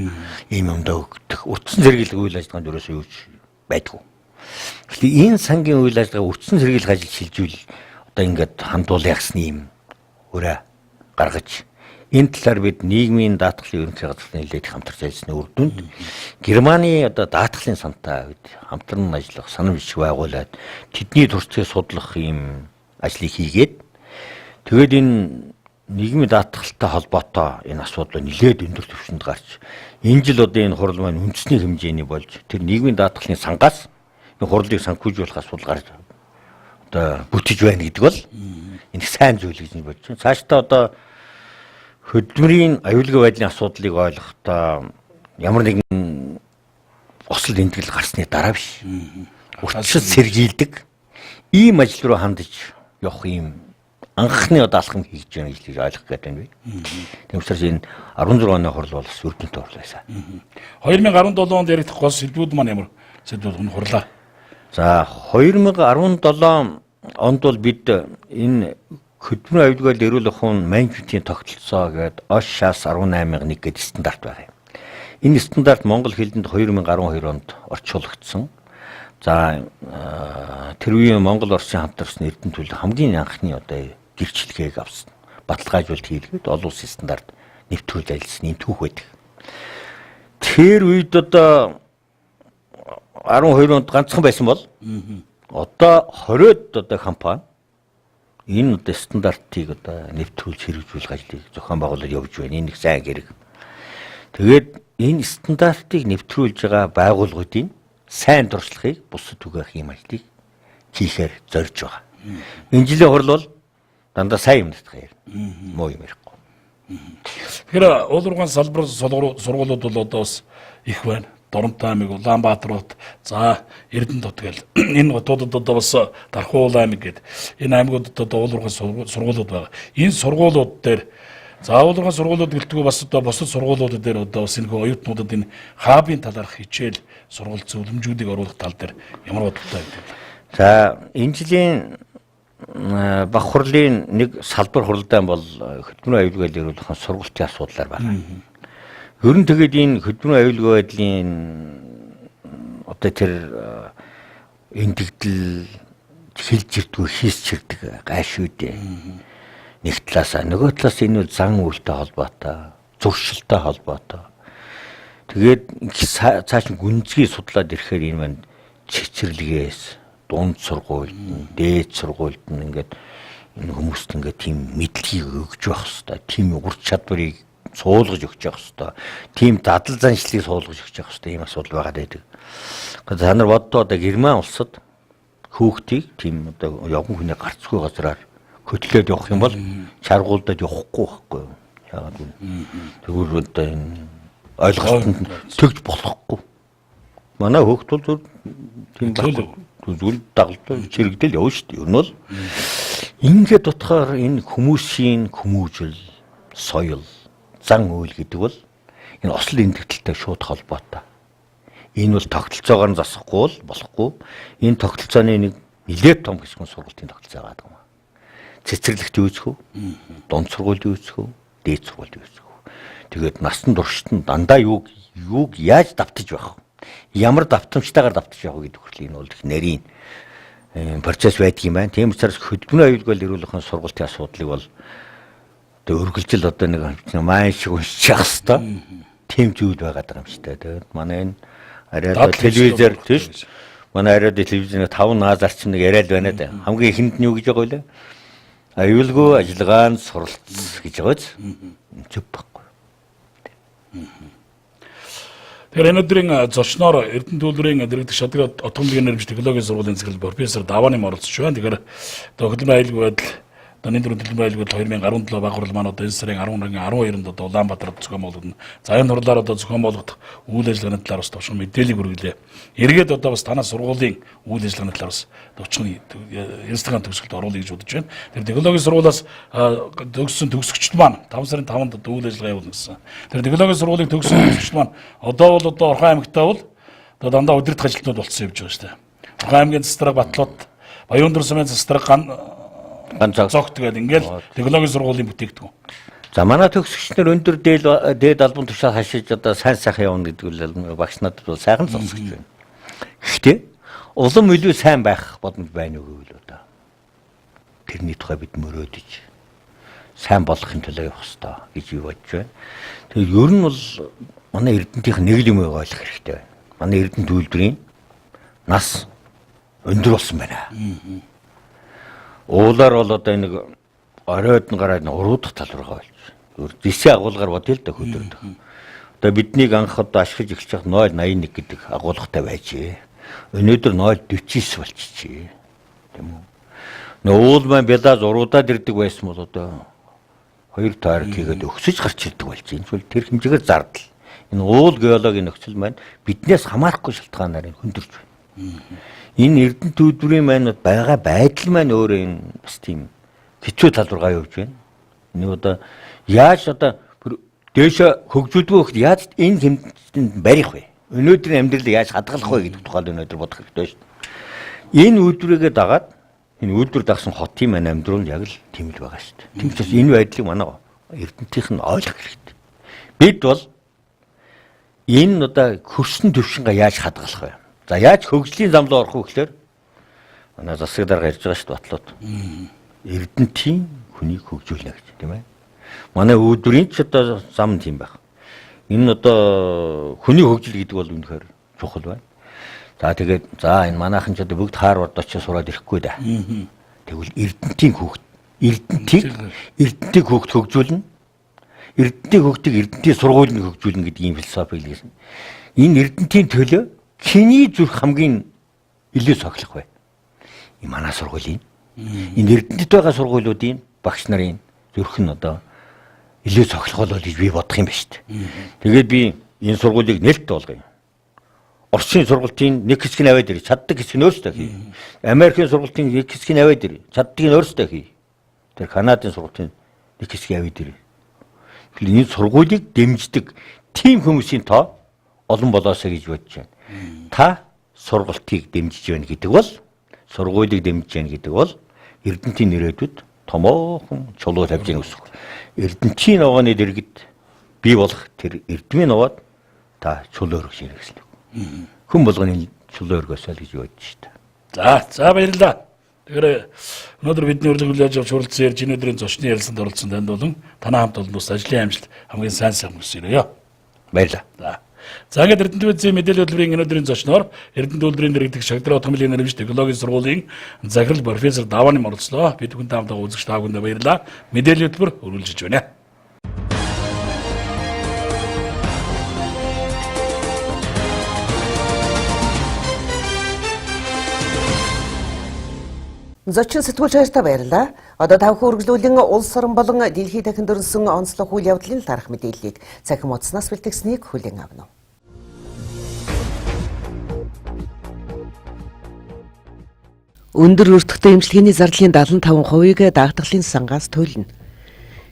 K: ийм юмдаа өгдөг. Утсан зэрэглэг үйл ажиллагаанд өрөөсөө юуж байдгүй. Тэгэхээр энэ сангийн үйл ажиллагаа утсан зэрэглэг ажил шилжүүл одоо ингээд хандуул ягсны юм өрөө гаргаж энэ талаар бид нийгмийн даатгалын ерөнхий газрын нэлээд хамтарч ажилласны үр дүнд Германы одоо даатгалын сантай хамтран ажиллах санам бичиг байгуулад тэдний туршлагыг судлах ийм ажлыг хийгээд тэгээд энэ нийгмийн даатгалтай холбоотой энэ асуудал нэлээд өндөр түвшинд гарч энэ жил одоо энэ хурал маань үндэсний хэмжээний болж тэр нийгмийн даатгалын сангаас энэ хурлыг санхүүжүүлэх асуудал гарч одоо бүтэж байна гэдэг бол энэ сайн зүйл гэж бодож байна. Цаашдаа одоо хөдөлмөрийн аюулгүй байдлын асуудлыг ойлгохдоо ямар нэгэн осол эндгэл гарсны дараа биш. Урьдчилан сэргийлдэг ийм ажил руу хандаж явах ийм анхны одоо алхам хийж байгаа гэж ойлгох гэдэг юм бэ. Тийм учраас энэ 16 оны хурал бол өргөнтэй хурал байсан.
F: 2017 онд яригдах гол сэдвүүд маань ямар сэдвүүд нь хурлаа?
K: За 2017 онд бол бид энэ хөдөлмөрийн аюулгүй эрүүл ухааны менежментийн тогтолцоо гэдэг ОШ шас 18.1 гэдэг стандарт байгаа юм. Энэ стандарт монгол хэлэнд 2012 онд орчуулагдсан. За тэр үеийн Монгол Оросын хамтарсан эрдэнэ төлөв хамгийн анхны одоо гэрчлэгийг авсан. Баталгаажуулалт хийлгээд олон улсын стандарт нэвтрүүлж ажилласан энэ түүх байдаг. Тэр үед одоо 12 онд ганцхан байсан бол одоо 20-од одоо компани энэ одоо стандартыг одоо нэвтрүүлж хэрэгжүүлэх ажлыг зохион байгуулалт явуулж байна. Энэ их сайн хэрэг. Тэгээд энэ стандартыг нэвтрүүлж байгаа байгууллагуудын сайн дуршлагыг бусад түгээх юм ажлыг хийхээр зорж байгаа. Энэ жилийн хурал бол дандаа сайн юм датгаа ярина. Муу юм ярихгүй.
F: Тэгэхээр уул уурхайн салбар сургуулиуд бол одоо бас их байна. Доромтой аймаг, Улаанбаатар, за Эрдэнэ тутгал энэ хотуудад одоо бас Дархуул аймаг гэдэг энэ аймагуудад одоо уул уурхайн сургуулиуд байгаа. Энэ сургуулиуд дээр за уул уурхайн сургуулиуд гэлтгүй бас одоо бусад сургуулиуд дээр одоо бас энэ оюутнуудад энэ хаабын талаарх хичээл сургууль зөвлөмжүүдийг оруулах тал дээр ямар бодолтой байдаг вэ?
K: За энэ жилийн баг хурлын нэг салбар хуралдаан бол хөдөлмөрийн аюулгүй эрүүл ухааны сургалтын асуудлаар байна. Ер нь тэгээд энэ хөдөлмөрийн аюулгүй байдлын одоо тэр эндэгдэл хэлж ирдгүй хийсч ирдэг гайшүүдээ нэг талаасаа нөгөө талаас энэ бол зан үйлтэй холбоотой, зуршилтай холбоотой. Тэгээд цааш гүнзгий судлаад ирэхээр энэ маань цэцэрлэгээс дунд сургуульд, дээд сургуульд ингээд энэ хүмүүст ингээд тийм мэдлэгийг өгж явах хэрэгтэй, тийм ур чадварыг суулгаж өгч явах хэрэгтэй, тийм дадал заншлыг суулгаж өгч явах хэрэгтэй ийм асуудал байгаа байдаг. Гэхдээ та нар боддоо одоо Герман улсад хүүхдийг тийм одоо явган хүний гарцгүй газараар хөтлөөд явах юм бол чаргуулдад явахгүй байхгүй юу? Яагаад вэ? Тэгвэл одоо энэ ойлголтод тэгж болохгүй. Манай хүүхд бол тийм зүйл дагалдаа чирэгдэл явна шүү дээ. Ер нь бол ингээд утгаар энэ хүмүүсийн хүмүүжил, соёл, зан үйл гэдэг бол энэ осол эндэгдэлтэй шууд холбоотой. Энэ бол тогтолцоогоор нь засахгүй бол болохгүй. Энэ тогтолцооны нэг нэлээд том хэсэг нь сургалтын тогтолцоо байгаа юм. Цэцэрлэгт үүсэх үү? Дунд сургуульд үүсэх үү? Дээд сургуульд үүсэх үү? Тэгээд насан туршид нь дандаа юуг яаж давтаж байх вэ? Ямар давтамжтайгаар давтаж явах гэдэг хүртэл энэ бол их нарийн процесс байдаг юм байна. Тийм учраас хөдөлмөрийн аюулгүй эрүүл ухааны сургалтын асуудлыг бол одоо өргөлжил одоо нэг маань шиг уншиж явах хэрэгтэй. Тийм зүйл байгаад байгаа юм шиг та. Тэгээд манай энэ арай телевизээр тийм манай арай телевизээр 5 назарч нэг яриад байна да. Хамгийн ихэнд нь юу гэж байгаа вэ? Аюулгүй ажиллагаанд суралц гэж байгааз зөв байхгүй.
F: Тэгэхээр энэ өдрийн зочноор Эрдэнэ төлбөрийн дэргэдэх шатрын отгонлогийн нэрмж технологийн сургуулийн захирал профессор Давааны оролцож байна. Тэгэхээр одоо хөдөлмөрийн аюулгүй байдал Даны дөрөв төлбөрийн аюулгүй 2017 баг хурал маань одоо энэ сарын 12-нд одоо Улаанбаатарт зохион болгоно. За энэ хурлаар одоо зохион болгох үйл ажиллагааны талаар бас товчхон мэдээлэл хүргэлээ. Эргээд одоо бас танаа сургуулийн үйл ажиллагааны талаар бас товчхон Инстаграм төгсгөлд оруулъя гэж бодож байна. Тэр технологийн сургуулиас төгссөн төгсөгчд маань 5 сарын 5-нд одоо үйл ажиллагаа явуулна гэсэн. Тэр технологийн сургуулийн төгссөн төгсөгчд маань одоо бол одоо Орхон аймагтаа бол одоо дандаа удирдах ажилтнууд болцсон явж байгаа шүү дээ. Орхон аймгийн застраг Батлууд, Баян Дурсамын застраг зогт гэдэг ингээл технологийн сургуулийн бүтээгдэхүүн.
K: За манай төгсөгчнөр өндөр дээд албан тушаал хашиж одоо сайн сайхан явна гэдэг нь багш надад бол сайхан сонсгож байна. Гэхдээ улам илүү сайн байх боломж байна уу гэвэл одоо тэрний тухай бид мөрөөдөж сайн болохын төлөө явах хэрэгтэй гэж бодож байна. Тэгээд ер нь бол манай Эрдэнэтийнх нэг л юм ойлгох хэрэгтэй байна. Манай Эрдэнэт үйлдвэрийн нас өндөр болсон байна. Уулаар бол одоо нэг оройд нь гараад уруудах тал руугаа болж. Дисээ агуулгаар бодъё л да хөдөлдөг. Одоо биднийг анх одоо ашиглаж эхэлж байгаа 081 гэдэг агуулгатай байжээ. Өнөөдөр 049 болчихжээ. Тийм үү? Нөөл маань бядаж уруудаад ирдэг байсан бол одоо 2 таарк хийгээд өксөж гарч ирдэг болж байна. Эсвэл тэр хэмжээгээр зардал. Энэ уул геологийн нөхцөл маань биднээс хамаарахгүй шалтгаанаар хөндөрч байна. Энэ Эрдэнэт төлбөрийн маань байгаа байдал маань өөрөө энэ бас тийм хэцүү тал руугаа явж байна. Энэ одоо яаж одоо дээшээ хөгжүүлдэг яаж энэ хэмжээнд барих вэ? Өнөөдрийн амьдралыг яаж хадгалах вэ гэдэг тухайд өнөөдөр бодох хэрэгтэй шүү дээ. Энэ үйлдвэрийгээ дагаад энэ үйлдвэр дагсан хотын маань амьдрал яг л тийм л байгаа шүү дээ. Тийм учраас энэ байдлыг манай эрдэмтдийнх нь ойлгох хэрэгтэй. Бид бол энэ одоо хөрсөн төвшингээ яаж хадгалах вэ? За яаж хөгжлийн зам руу орох вэ гэхээр манай засаг дарга ярьж байгаа шүү дээ батлууд. Эрдэмтийн хүнийг хөгжүүлнэ гэж тийм ээ. Манай үйлдвэрийн ч одоо зам тийм байх. Энэ одоо хүний хөгжил гэдэг бол үнэхээр чухал байна. За тэгээд за энэ манайхан ч одоо бүгд Харвард очиж сураад ирэхгүй да. Тэгвэл эрдэмтийг хөгт хөгжүүлнэ. Эрдэмтийн хөгтийг эрдэмтийн сургуулийг хөгжүүлнэ гэдэг ийм философи хэлсэн. Энэ эрдэмтийн төлөө чиний зүрх хамгийн илүү цоглох бай. Энэ манай сургуулийн энэ эрдэмтэд байгаа сургуулиудын багш нарын зүрх нь одоо илүү цоглох бол гэж би бодох юм ба шүү дээ. Тэгээд би энэ сургуулийг нээлттэй болгоё. Орчин сургуулийн нэг хэсэг нь аваад ирээ, чаддаг хэсэг нь өөрсдөө хий. Америкийн сургуулийн нэг хэсэг нь аваад ирээ, чаддаг нь өөрсдөө хий. Тэр Канадын сургуулийн нэг хэсэг аваад ирээ. Тэгэхээр энэ сургуулийг дэмждэг тийм хүмүүсийн тоо олон болоосоо гэж бодож байна. Та сургалтыг дэмжиж байна гэдэг бол сургуулийг дэмжиж байна гэдэг бол эрдэмтийн ирээдүйд томоохон чулуу тавьж гэнэ үсэх. Эрдэмтийн ногооны дэргэд бий болох тэр эрдмийн ногоод та чулуу өргөж ирэх гэсэн. Хүн болгоны чулуу өргөсөл гэж бодож шүү дээ.
F: За баярлалаа. Тэгэхээр өнөөдөр бидний урилга хүлээж авч хүрэлцэн ярьж энэ өдрийн зочны ярилцсанд оролцсон танд болон танай хамт олон ус ажлын амжилт хамгийн сайн хүсье.
K: Баярлалаа.
F: За ингээд Эрдэнэт үзсэн мэдээлэл хөтөлбөрийн энэ өдрийн зочноор Эрдэнэт үйлдвэрийн дэргэдэх Шагдраа Утгамлын нэрвч технологийн сургуулийн захирал профессор Давааны оролцлоо. Бид бүхэн таамдаа үзэгч та бүхэнд баярлалаа. Мэдээлэл хөтөлбөр өргөлжиж байна.
A: Зочин сэтгүүлч баяртай баярлалаа. Одоо та бүхэн үргэлжлүүлэн улс орон болон дэлхийд дахин дөрсөн онцлог үйл явдлын талаарх мэдээллийг цахим утаснаас бэлтгэснийг хүлээн авна. Өндөр өртөгтэй эмчилгээний зардлын 75%-ийг даатгалын сангаас төлнө.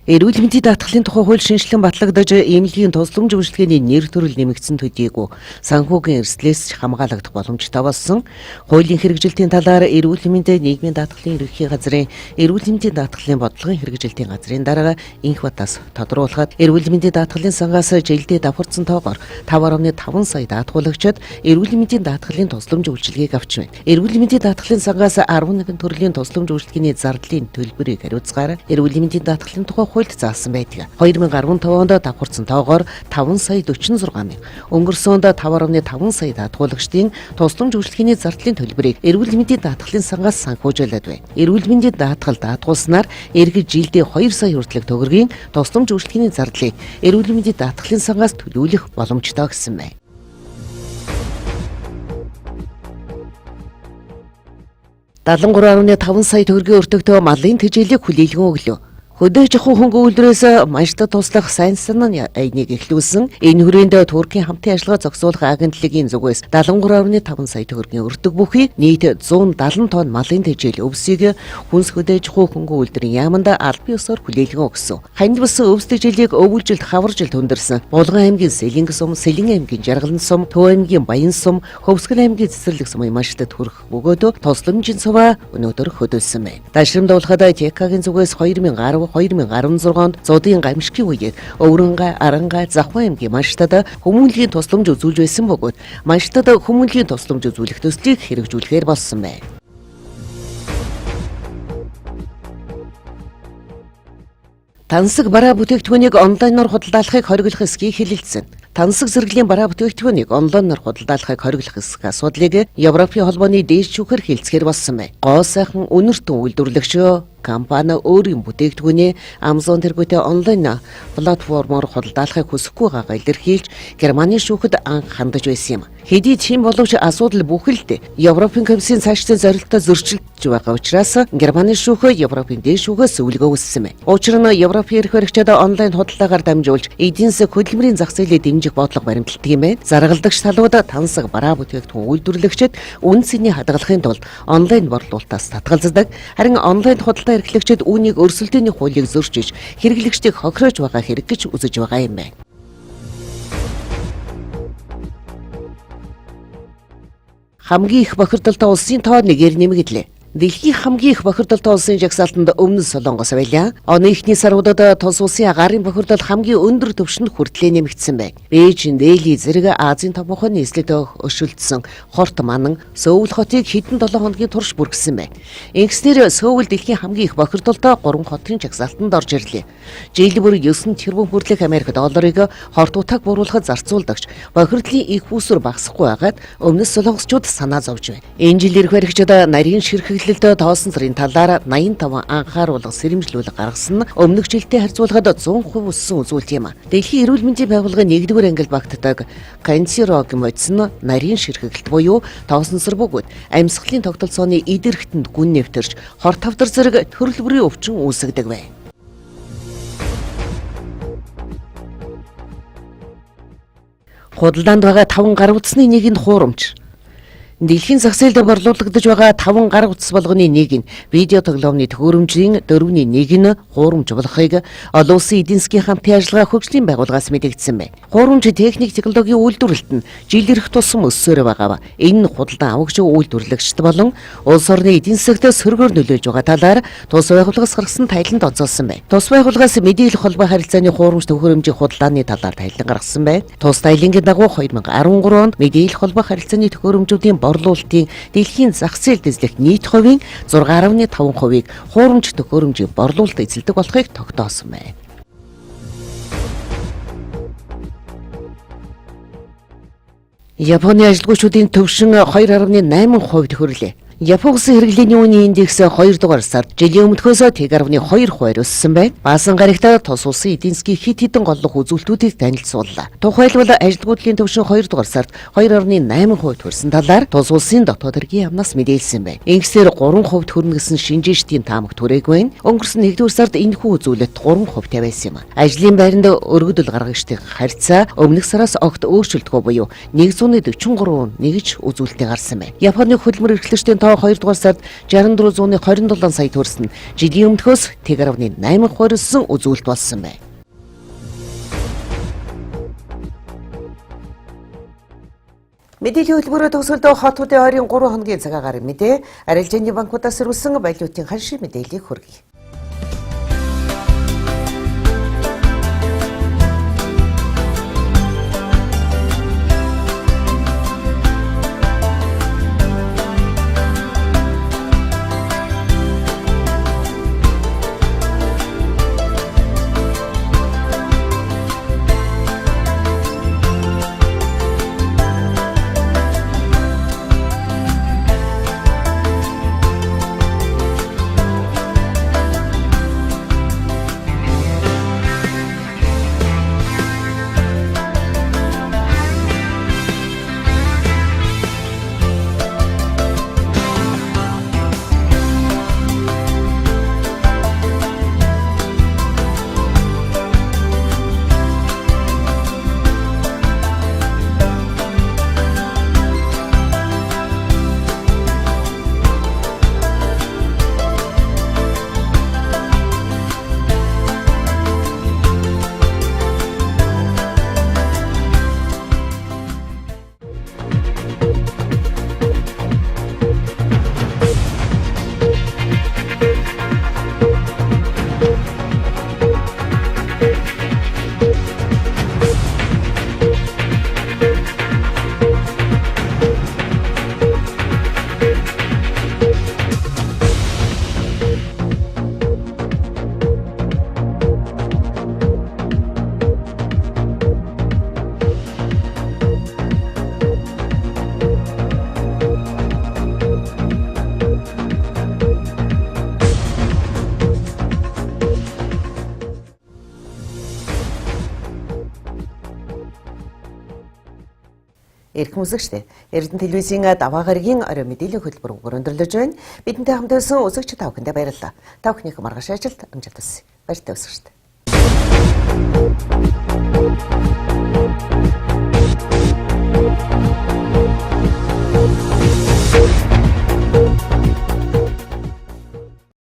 A: Эрүүл мэндийн даатгалын тухай хууль шинжилэн батлагдаж, эмнэлгийн тусламж үйлчилгээний нэр төрөл нэмэгдсэн төдийгүй санхүүгийн эрсдлээс хамгаалагдах боломжтой болсон. Хуулийн хэрэгжилтийн талаар эрүүл мэндийн нийгмийн даатгалын ерөнхий газрын эрүүл мэндийн даатгалын бодлогын хэрэгжилтийн газрын дарга Инх Батаас тодруулахад, эрүүл мэндийн даатгалын сангаас жилдээ давхарсан тоогоор 5.5 сая даатгуулагчид эрүүл мэндийн даатгалын тусламж үйлчилгээг авч байна. Эрүүл мэндийн даатгалын сангаас 11 төрлийн тусламж үйлчилгээний зардлын төлбөрийг хариуцгаар эрүүл мэндийн даатгалын тухай хуульд заасан байдаг. 2015 онд давхарсан тоогоор 5 сая 46 мянга. Өнгөрсөн онд 5.5 сая даатгуулагчдын тусламж үйлчилгээний зардлын төлбөрийг эрүүл мэндийн даатгалын сангаас санхүүжүүлээд байна. Эрүүл мэндийн даатгал даатгуулснаар иргэд жилдээ 2 сая хүртэлх төгрөгийн тусламж үйлчилгээний зардлыг эрүүл мэндийн даатгалын сангаас төлөвлөх боломжтой гэсэн байна. $73.5 сая төгрөгийн өртөгтэй малын тэжээлийг хүлээлгэн өглөө. Хөдөөж ахуй хөнгө үйлдвэрээс Манчтад туслах сайн санааны аяныг эхлүүлсэн. Энэ хүрээнд Туркийн хамтын ажиллагаа зохицуулах агентлагийн зүгээс 73.5 сая төгрөгийн өртөг бүхий нийт 170 тонн малын тэжээл өвсийг хүнс хөдөөж ахуй хөнгө үйлдвэрийн яаманд албан ёсоор хүлээлгэн өгсөн. Ханд бус өвс тэжээлийг өвүүлжилт хаваржилт хүндэрсэн. Булган аймгийн Сэлэнг сум, Сэлэн аймгийн Жаргалан сум, Төв аймгийн Баян сум, Хөвсгөл аймгийн Цэцэрлэг сумын Манчтад хүрэх бөгөөд тусламжийн цуваа өнөөдөр хөдөлсөн байна. Дашрамд болоход ТК-гийн зүгээс 2016 онд зодын гамшигын үеэр Өврөнгай, Арангай, Завхан аймгийн Манчтад хүмүүнлэгийн тусламж үзүүлж байсан бөгөөд Манчтад хүмүүнлэгийн тусламж үзүүлэх төслийг хэрэгжүүлэхээр болсон байна. Тансаг бараа бүтээгдэхүүнийг онлайнаар худалдаалахыг хориглох эсхийг хэлэлцсэн. Тансаг зэрэглэлийн бараа бүтээгдэхүүнийг онлайнаар худалдаалахыг хориглох эсэх асуудлыг Европын холбооны дээд шүүхээр хэлцгээр болсон байна. Гоо сайхан үнэртэн үйлдвэрлэгч компани өөрийн бүтээгдэхүүнээ Amazon тэргүүтээ онлайн платформоор худалдаалахыг хүсэхгүй байгаагаа илэрхийлж Германы шүүхэд анх хандаж байсан юм. Хэдий тийм боловч асуудал бүхэлд Европын комиссийн цаашдын зорилттой зөрчилдөж байгаа учраас Германы шүүхөө Европын дээд шүүхээс өвлгөө үүссэн байна. Учир нь Европын эрх баригчид онлайн худалдаагаар дамжуулж эдийн засаг хөдөлмөрийн зах зээлийг дэмжих бодлого баримталдаг юм байна. Заргалдагч талууд тансаг бараа бүтээгдэхүүн үйлдвэрлэгчид үн цэнийг хадгалахын тулд онлайн борлуулалтаас татгалздаг. Харин онлайн худалдаа эрхлэгчид үүнийг өрсөлдөөний хуулийг зөрчиж хэрэглэгчдийг хохироож байгаа хэрэг гэж үзэж байгаа юм байна. хамгийн их бохирдолтой улсын тоо нэгээр нэмэгдлээ. Дэлхийн хамгийн их бохирдолтой улсын жагсаалтанд өмнө Солонгос байлаа. Оны эхний саруудад тус улсын агарын бохирдол хамгийн өндөр түвшинд хүртлээ нэмэгдсэн байна. Бээжин, Дели зэрэг Азийн томоохон нийслэлд өшөлдсөн Хорт Манан Сөүл хотыг хэдэн 7 хоногийн турш бүргэсэн байна. Ингэснээр Сөүл дэлхийн хамгийн их бохирдолтой 3 хотын жагсаалтанд орж ирлээ. Жил бүр 9 тэрбум хүрлэх Америк долларыг хорт утаг буруулахад зарцуулдагч бохирдлын их үүсвэр багасахгүй байгаад өмнөс солонгосчууд санаа зовж байна. Энэ жил ирэх баригчид нарийн ширхэг тоосон сарын талаар 85 анхааруулга сэрэмжлүүлэг гаргасан нь өмнөх жилдээ харьцуулахад 100% өссөн үзүүлэлт юм. Дэлхийн эрүүл мэндийн байгууллагын 1-р ангил багтдаг канцероген бодис нь нарийн ширхэгт буюу тоосонсор бөгөөд амьсгалын тогтолцооны идэрхтэнд гүн нэвтэрч хор тавдар зэрэг төрөл бүрийн өвчин үүсгдэг байна. Худалдаанд байгаа 5 гар утасны нэг нь хуурамч. Дэлхийн зах зээлд борлуулагдаж байгаа 5 гар утас болгоны нэг нь видео тоглоомны төхөөрөмжийн 4-ний 1 нь хуурамч болохыг олон улсын эдийн засгийн хамтын ажиллагаа хөгжлийн байгууллагаас мэдэгдсэн байна. Хуурамч техник технологийн үйлдвэрлэлт нь жил ирэх тусам өссөөр байгаа. Энэ нь худалдан авагч үйлдвэрлэгчд болон улс орны эдийн засагт сөргөөр нөлөөлж байгаа талаар тус байгууллагаас гаргасан тайланд онцолсон байна. Тус байгууллагаас мэдээлэл холбоо харилцааны хуурамч төхөөрөмжийн худалдааны талаар тайлан гаргасан байна. Тус тайлангийн дагуу 2013 онд мэдээлэл холбоо харилцааны төхөөрөмжүүдийн борлуулалтын дэлхийн зах зээлд эзлэх нийт хувийн 6.5%-ийг хуурамч төхөөрөмжийн борлуулалт эзэлдэг болохыг тогтоосон байна. Японы ажилгүйчүүдийн төвшин 2.8% төрлөө. Японы улсын хэрэглээний үнийн индекс 2 дугаар сард жилийн өмнөхөөс 1.2% өссөн байна. Баасан гарагтаа тус улсын эдийн засгийн хэд хэдэн голлох үзүүлэлтүүдийг танилцууллаа. Тухайлбал ажилгүйдлийн төвшин 2 дугаар сард 2.8% төрсөн талаар тус улсын дотоод хэргийн яамнаас мэдээлсэн байна. Ингэсээр 3% төрнө гэсэн шинжээчдийн таамаг түрээгүй байна. Өнгөрсөн 1-р сард энэхүү үзүүлэлт 3% тавиасан юм. Ажлын байранд өргөдөл гаргагчдын харьцаа өмнөх сараас огт өөрчлөлтгүй буюу 143 нэгж үзүүлэлтээр гарсан байна. Японы хөдөлмөр эрхлэгчдийн 2 дугаар сард 6427 сая төрсөн жилийн өмнөхөөс 1.8% өссөн үзүүлэлт болсон байна. Мэдээллийн хөтөлбөрөөр төгсгөлдөө хотуудын ойрын 3 хоногийн цагаагаар мэдээ арилжааны банкудаас ирүүлсэн байлиутын ханшийн мэдээллийг хүргэе. Эрхэм үзэгчдээ, Эрдэнэ телевизийн даваа гарагийн орой мэдээллийн хөтөлбөр өндөрлөж байна. Бидэнтэй хамт байсан үзэгч та бүхэндээ баярлалаа. Та бүхнийх маргааш ажилд амжилт хүсье. Баяртай үзэгчдээ.